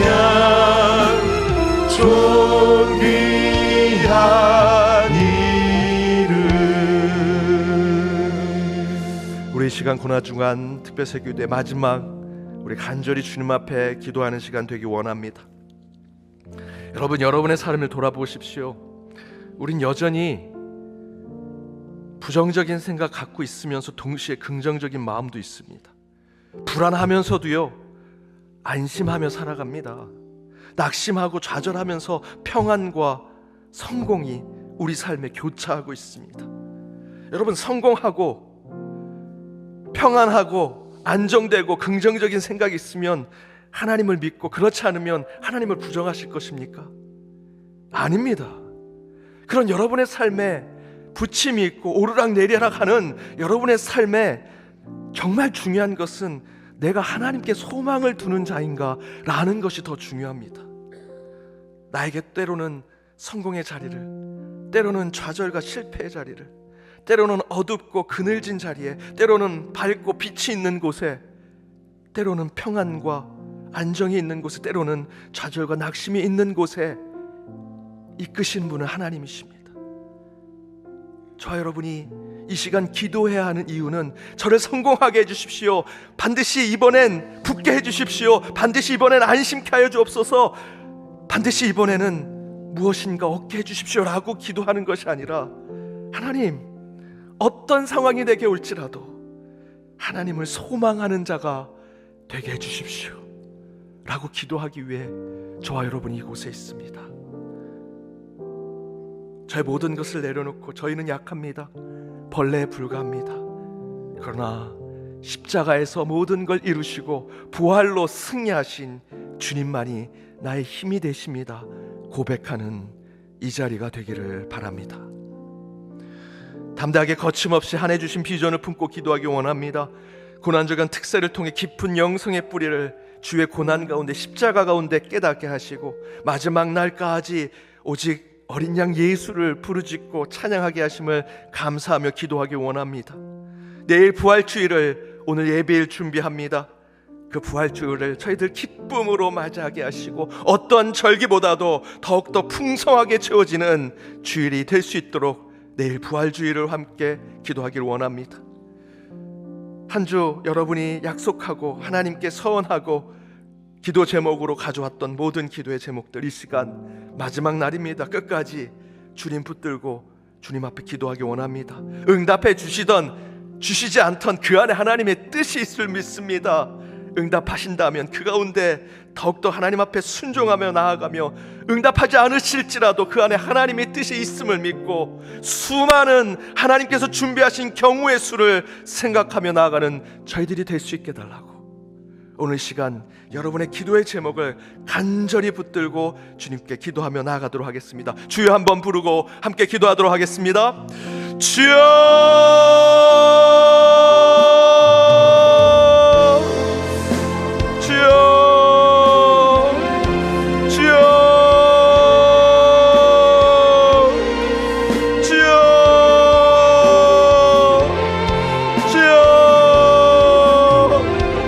존귀한 이름. 우리 이 시간 고난주간 특별세교대 마지막 우리 간절히 주님 앞에 기도하는 시간 되기 원합니다. 여러분, 여러분의 삶을 돌아보십시오. 우린 여전히 부정적인 생각 갖고 있으면서 동시에 긍정적인 마음도 있습니다. 불안하면서도요 안심하며 살아갑니다. 낙심하고 좌절하면서 평안과 성공이 우리 삶에 교차하고 있습니다. 여러분, 성공하고 평안하고 안정되고 긍정적인 생각이 있으면 하나님을 믿고, 그렇지 않으면 하나님을 부정하실 것입니까? 아닙니다. 그런 여러분의 삶에 부침이 있고 오르락내리락 하는 여러분의 삶에 정말 중요한 것은 내가 하나님께 소망을 두는 자인가 라는 것이 더 중요합니다. 나에게 때로는 성공의 자리를, 때로는 좌절과 실패의 자리를, 때로는 어둡고 그늘진 자리에, 때로는 밝고 빛이 있는 곳에, 때로는 평안과 안정이 있는 곳에, 때로는 좌절과 낙심이 있는 곳에 이끄신 분은 하나님이십니다. 저와 여러분이 이 시간 기도해야 하는 이유는 저를 성공하게 해주십시오, 반드시 이번엔 붙게 해주십시오, 반드시 이번엔 안심케 하여 주옵소서, 반드시 이번에는 무엇인가 얻게 해주십시오 라고 기도하는 것이 아니라, 하나님, 어떤 상황이 내게 올지라도 하나님을 소망하는 자가 되게 해주십시오 라고 기도하기 위해 저와 여러분이 이곳에 있습니다. 저의 모든 것을 내려놓고, 저희는 약합니다. 벌레에 불과합니다. 그러나 십자가에서 모든 걸 이루시고 부활로 승리하신 주님만이 나의 힘이 되십니다 고백하는 이 자리가 되기를 바랍니다. 담대하게 거침없이 한 해 주신 비전을 품고 기도하기 원합니다. 고난주간 특세를 통해 깊은 영성의 뿌리를 주의 고난 가운데, 십자가 가운데 깨닫게 하시고, 마지막 날까지 오직 어린 양 예수를 부르짖고 찬양하게 하심을 감사하며 기도하기 원합니다. 내일 부활주일을 오늘 예배일 준비합니다. 그 부활주일을 저희들 기쁨으로 맞이하게 하시고, 어떤 절기보다도 더욱더 풍성하게 채워지는 주일이 될 수 있도록 내일 부활주일을 함께 기도하기를 원합니다. 한 주 여러분이 약속하고 하나님께 서원하고 기도 제목으로 가져왔던 모든 기도의 제목들, 이 시간 마지막 날입니다. 끝까지 주님 붙들고 주님 앞에 기도하기 원합니다. 응답해 주시던 주시지 않던 그 안에 하나님의 뜻이 있을 믿습니다. 응답하신다면 그 가운데 더욱더 하나님 앞에 순종하며 나아가며, 응답하지 않으실지라도 그 안에 하나님의 뜻이 있음을 믿고 수많은 하나님께서 준비하신 경우의 수를 생각하며 나아가는 저희들이 될 수 있게 달라고, 오늘 시간 여러분의 기도의 제목을 간절히 붙들고 주님께 기도하며 나아가도록 하겠습니다. 주여 한번 부르고 함께 기도하도록 하겠습니다. 주여, 주여, 주여, 주여, 주여.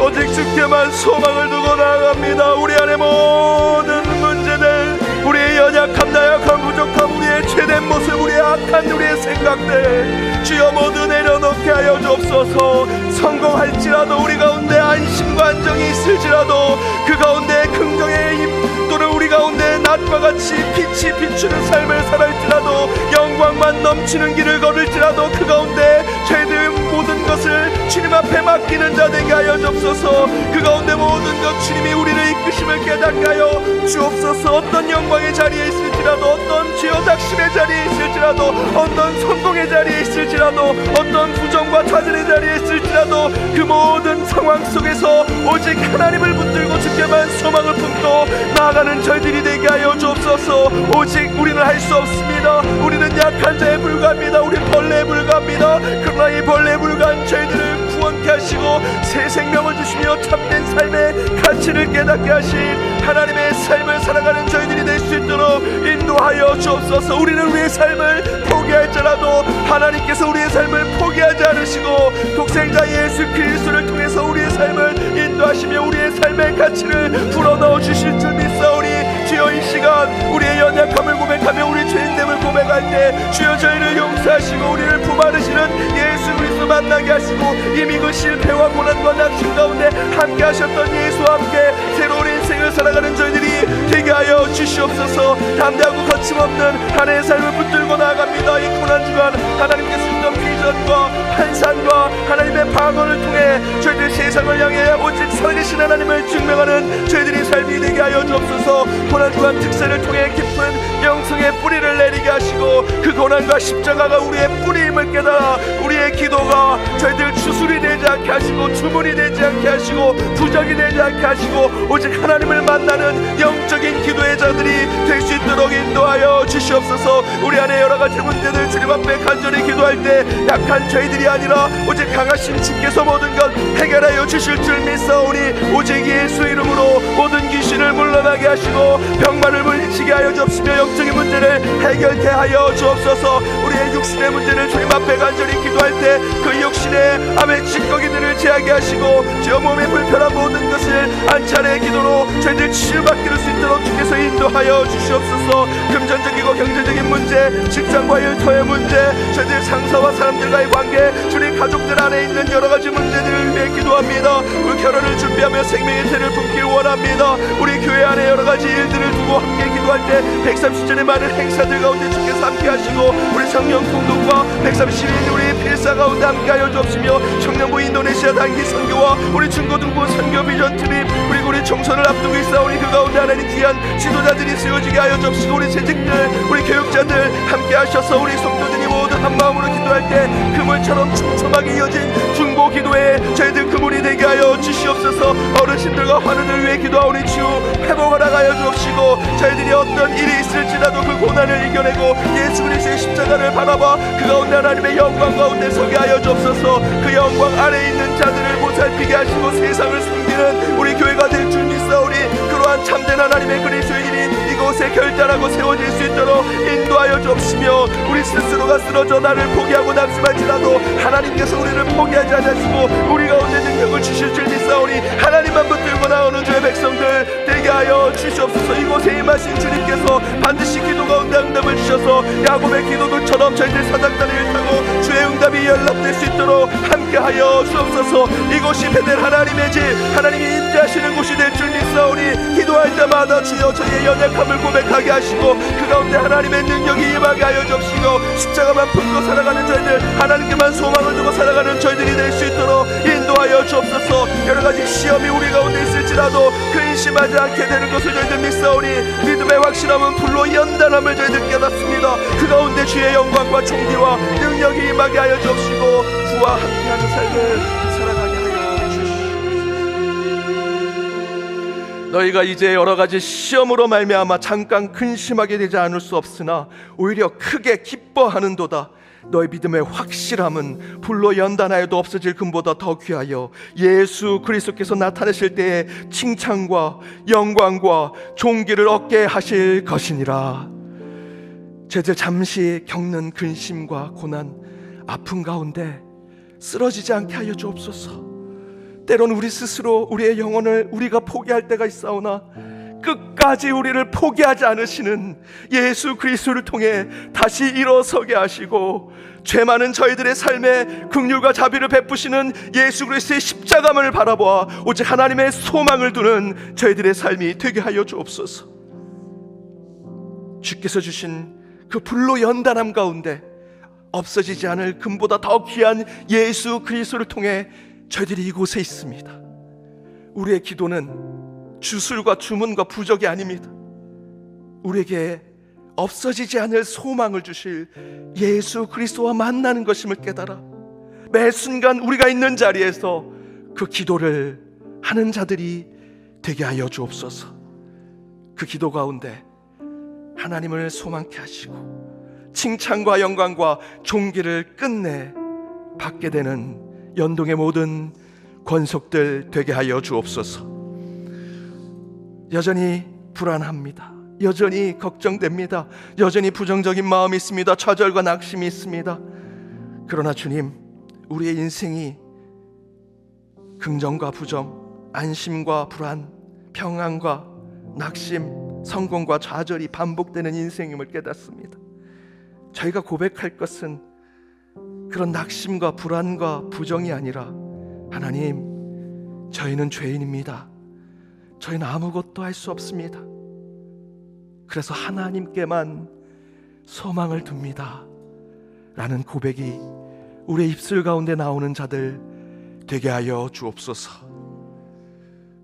오직 주께만 소망을 두고 나아갑니다. 우리 안에 모든 문제들, 우리의 연약함, 나약함, 부족함, 우리의 죄된 모습, 우리의 악한 우리의 생각들, 주여 모두 내려놓게 하여 주옵소서. 성공할지라도 우리 가운데 안심과 안정이 있을지라도 그 가운데 긍정의 힘 또는 우리 가운데 낮과 같이 빛이 비추는 삶을 살할지라도 영광만 넘치는 길을 걸을지라도 그 가운데 죄들 모든 것을 주님 앞에 맡기는 자 되게 하여 주옵소서. 그 가운데 모든 것 주님이 우리를 이끄심을 깨닫게 하여 주옵소서. 어떤 영광의 자리에 있을지라도, 어떤 죄어 작심의 자리에 있을지라도, 어떤 성공의 자리에 있을지라도, 어떤 부정과 좌절의 자리에 있을지라도 그 모든 상황 속에서 오직 하나님을 붙들고 주께만 소망을 품고 나아가는 저희들이 되게 하여 주옵소서. 오직 우리는 할 수 없습니다. 우리는 약한 자에 불과합니다. 우리는 벌레에 불과합니다. 그러나 이 벌레에 불과한 저희들을 구원케 하시고 새 생명을 주시며 참된 삶의 가치를 깨닫게 하신 하나님의 삶을 살아가는 저희들이 될 수 있도록 인도하여 주옵소서. 우리는 우리의 삶을 포기할지라도 하나님께서 우리의 삶을 포기하지 않으시고 독생자 예수 그리스도를 통해서 우리의 삶을 인도하시며 우리의 삶의 가치를 불어넣어 주실 줄 믿사오니 주여 이 시간 우리의 연약함을 고백하며 우리 죄인됨을 고백할 때 주여 저희를 용서하시고 우리를 부바르시는 예수 그리스도 만나게 하시고 이미 그 실패와 고난과 낙심 가운데 함께 하셨던 예수와 함께 새로운 인생을 살아가는 저희들이 되게 하여 주시옵소서. 담대하고 거침없는 한 해의 삶을 붙들고 나아갑니다. 이 고난주간 하나님께 주셨던 비전과 환상과 하나님의 방언을 통해 저희들 세상을 향해 오직 살아계신 하나님을 증명하는 저희들이 삶이 되게 하여 주옵소서. 고난주간 특세를 통해 깊은 영성의 뿌리를 내리게 하시고 그 고난과 십자가가 우리의 뿌리임을 깨달아 우리의 기도가 저희들 주술이 되지 않게 하시고 주문이 되지 않게 하시고 부적이 되지 않게 하시고 오직 하나님을 만나는 영적인 기도의 자들이 될 수 있도록 인도하여 주시옵소서. 우리 안에 여러 가지 문제들 주님 앞에 간절히 기도할 때 약한 저희들이 아니라 오직 강하신 주께서 모든 것 해결하여 주실 줄 믿사오니 오직 예수 이름으로 모든 귀신을 물러나게 하시고 병만을 물리치게 하여 주옵시며 영적인 문제를 해결케 하여 주옵소서. 우리의 육신의 문제를 주님 앞에 간절히 기도할 때 그 육신의 암의 찌꺼기들을 제하게 하시고 저 몸의 불편한 모든 것을 안차례의 기도로 저희들 치유받기를 수 있도록 주께서 인도하여 주시옵소서. 금전적이고 경제적인 문제, 직장과 일터의 문제, 저희들 상사와 사람들과의 관계, 주님 가족들 안에 있는 여러 가지 문제들을 위해 기도합니다. 우리 결혼을 준비하며 생명의 태를 품길 원합니다. 우리 교회 안에 여러 가지 일들을 두고 함께 기도할 때 130전의 많은 행사들 가운데 주께서 함께 하시고 우리 성령 공동과 130일 우리 필사 가운데 함께 하여 주옵시며 청년부 인도네시아 단기 선교와 우리 중고등부 선교 비전 팀이 그리고 우리 총선을 앞두고 있사오니 그 가운데 하나님 귀한 지도자들이 세워지게 하여 주옵시고 우리 재직들 우리 교육자들 함께 하셔서 우리 성도들이 모두 한마음으로 기도할 때 그물처럼 촘촘하게 이어진 중보 기도에 저희들 그물이 되게 하여 주시옵소서. 어르신들과 환우들 위해 기도하오니 주 회복하라 하여 주옵시고 저희들이 어떤 일이 있을지라도 그 고난을 이겨내고 예수 그리스도의 십자가를 바라봐 그 가운데 하나님의 영광 가운데 서게 하여 주옵소서. 그 영광 아래에 있는 자들을 보살피게 하시고 세상을 숨기는 우리 교회가 될 줄 믿사오니 그러한 참된 하나님의 그리스도인이 이곳에 결단하고 세워질 수 있도록 인도하여 주옵시며 우리 스스로가 쓰러져 나를 포기하고 낙심할지라도 하나님께서 우리를 포기하지 않으시고 우리 가운데 능력을 주실 줄 믿사오니 하나님만 붙들고 나오는 주의 백성들 되게 하여 주시옵소서. 이곳에 임하신 주님께서 반드시 기도 가운데 응답을 주셔서 야곱의 기도들처럼 저희들 사닥다리를 타고 주의 응답이 연락될 수 있도록 함께하여 주옵소서. 이곳이 베델 하나님의 집 하나님이 임재하시는 곳이 될 줄 믿사오니 기도할 때마다 주여 저희의 연약함을 고백하게 하시고 그 가운데 하나님의 능력이 임하게 하여 주옵시고 십자가만 품고 살아가는 저희들 하나님께만 소망을 두고 살아가는 저희들이 될 수 있도록 인도하여 주옵소서. 여러 가지 시험이 우리 가운데 있을지라도 근심하지 않게 되는 것을 저희들 믿사오니 믿음의 확실함은 불로 연단함을 저희들 깨닫습니다. 그 가운데 주의 영광과 총기와 능력이 임하게 하여 주옵시고 주와 함께하는 삶을 살아가게 하여 주시옵소서. 너희가 이제 여러 가지 시험으로 말미암아 잠깐 근심하게 되지 않을 수 없으나 오히려 크게 기뻐하는도다. 너희 믿음의 확실함은 불로 연단하여도 없어질 금보다 더 귀하여 예수 그리스도께서 나타나실 때에 칭찬과 영광과 존귀를 얻게 하실 것이니라. 저희들 잠시 겪는 근심과 고난, 아픔 가운데 쓰러지지 않게 하여 주옵소서. 때론 우리 스스로 우리의 영혼을 우리가 포기할 때가 있사오나 끝까지 우리를 포기하지 않으시는 예수 그리스도를 통해 다시 일어서게 하시고, 죄 많은 저희들의 삶에 긍휼과 자비를 베푸시는 예수 그리스도의 십자가만을 바라보아 오직 하나님의 소망을 두는 저희들의 삶이 되게 하여 주옵소서. 주께서 주신 그 불로 연단함 가운데 없어지지 않을 금보다 더 귀한 예수 그리스도를 통해 저희들이 이곳에 있습니다. 우리의 기도는 주술과 주문과 부적이 아닙니다. 우리에게 없어지지 않을 소망을 주실 예수 그리스도와 만나는 것임을 깨달아 매 순간 우리가 있는 자리에서 그 기도를 하는 자들이 되게 하여 주옵소서. 그 기도 가운데 하나님을 소망케 하시고 칭찬과 영광과 존귀를 끝내 받게 되는 연동의 모든 권속들 되게 하여 주옵소서. 여전히 불안합니다. 여전히 걱정됩니다. 여전히 부정적인 마음이 있습니다. 좌절과 낙심이 있습니다. 그러나 주님, 우리의 인생이 긍정과 부정, 안심과 불안, 평안과 낙심, 성공과 좌절이 반복되는 인생임을 깨닫습니다. 저희가 고백할 것은 그런 낙심과 불안과 부정이 아니라, 하나님, 저희는 죄인입니다. 저희는 아무것도 할 수 없습니다. 그래서 하나님께만 소망을 둡니다 라는 고백이 우리의 입술 가운데 나오는 자들 되게 하여 주옵소서.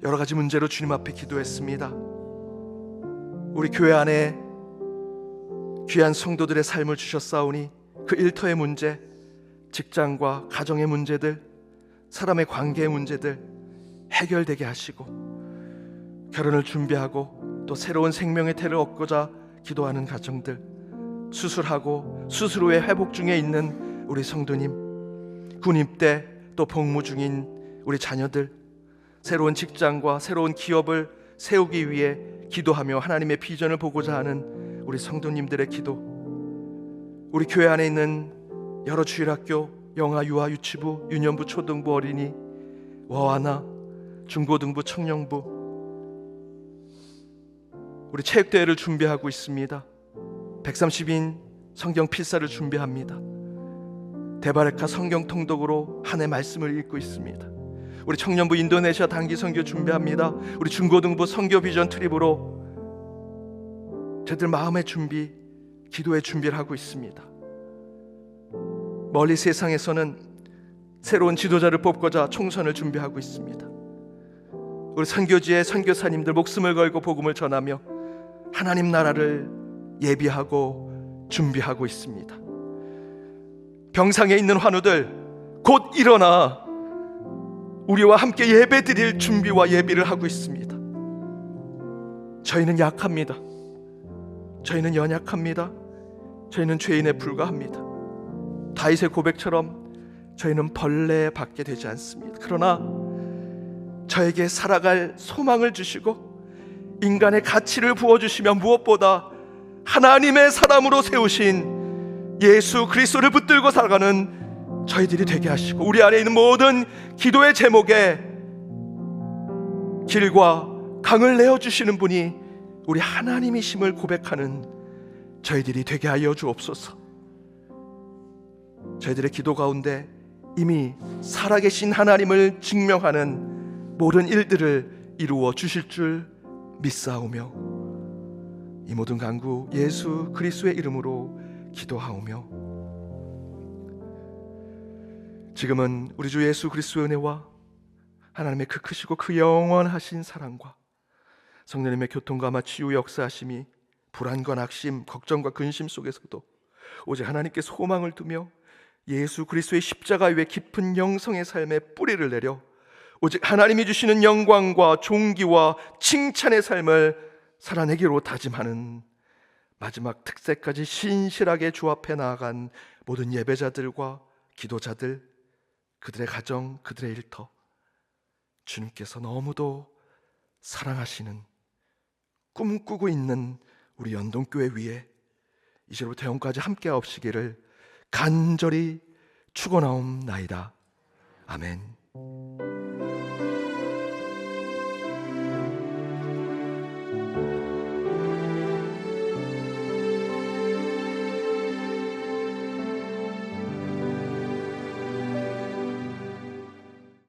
여러 가지 문제로 주님 앞에 기도했습니다. 우리 교회 안에 귀한 성도들의 삶을 주셨사오니 그 일터의 문제, 직장과 가정의 문제들, 사람의 관계의 문제들 해결되게 하시고, 결혼을 준비하고 또 새로운 생명의 태를 얻고자 기도하는 가정들, 수술하고 수술 후에 회복 중에 있는 우리 성도님, 군 입대 또 복무 중인 우리 자녀들, 새로운 직장과 새로운 기업을 세우기 위해 기도하며 하나님의 비전을 보고자 하는 우리 성도님들의 기도, 우리 교회 안에 있는 여러 주일학교, 영아, 유아, 유치부, 유년부, 초등부, 어린이, 와와나, 중고등부, 청년부, 우리 체육대회를 준비하고 있습니다. 130인 성경 필사를 준비합니다. 데바레카 성경 통독으로 한 해 말씀을 읽고 있습니다. 우리 청년부 인도네시아 단기 선교 준비합니다. 우리 중고등부 선교 비전 트립으로 저들 마음의 준비, 기도의 준비를 하고 있습니다. 멀리 세상에서는 새로운 지도자를 뽑고자 총선을 준비하고 있습니다. 우리 선교지의 선교사님들 목숨을 걸고 복음을 전하며 하나님 나라를 예비하고 준비하고 있습니다. 병상에 있는 환우들 곧 일어나 우리와 함께 예배 드릴 준비와 예비를 하고 있습니다. 저희는 약합니다. 저희는 연약합니다. 저희는 죄인에 불과합니다. 다윗의 고백처럼 저희는 벌레에 받게 되지 않습니다. 그러나 저에게 살아갈 소망을 주시고 인간의 가치를 부어주시며 무엇보다 하나님의 사람으로 세우신 예수 그리스도를 붙들고 살아가는 저희들이 되게 하시고, 우리 안에 있는 모든 기도의 제목에 길과 강을 내어주시는 분이 우리 하나님이심을 고백하는 저희들이 되게 하여 주옵소서. 저희들의 기도 가운데 이미 살아계신 하나님을 증명하는 모든 일들을 이루어 주실 줄 믿사오며, 이 모든 간구 예수 그리스도의 이름으로 기도하오며, 지금은 우리 주 예수 그리스도의 은혜와 하나님의 그 크시고 그 영원하신 사랑과 성령님의 교통감화 치유 역사하심이 불안과 낙심, 걱정과 근심 속에서도 오직 하나님께 소망을 두며 예수 그리스도의 십자가 위에 깊은 영성의 삶에 뿌리를 내려 오직 하나님이 주시는 영광과 존귀와 칭찬의 삶을 살아내기로 다짐하는 마지막 특세까지 신실하게 주 앞에 나아간 모든 예배자들과 기도자들, 그들의 가정, 그들의 일터, 주님께서 너무도 사랑하시는, 꿈꾸고 있는 우리 연동교회 위에 이제부터 영까지 함께 하옵시기를 간절히 축원하옵나이다. 아멘.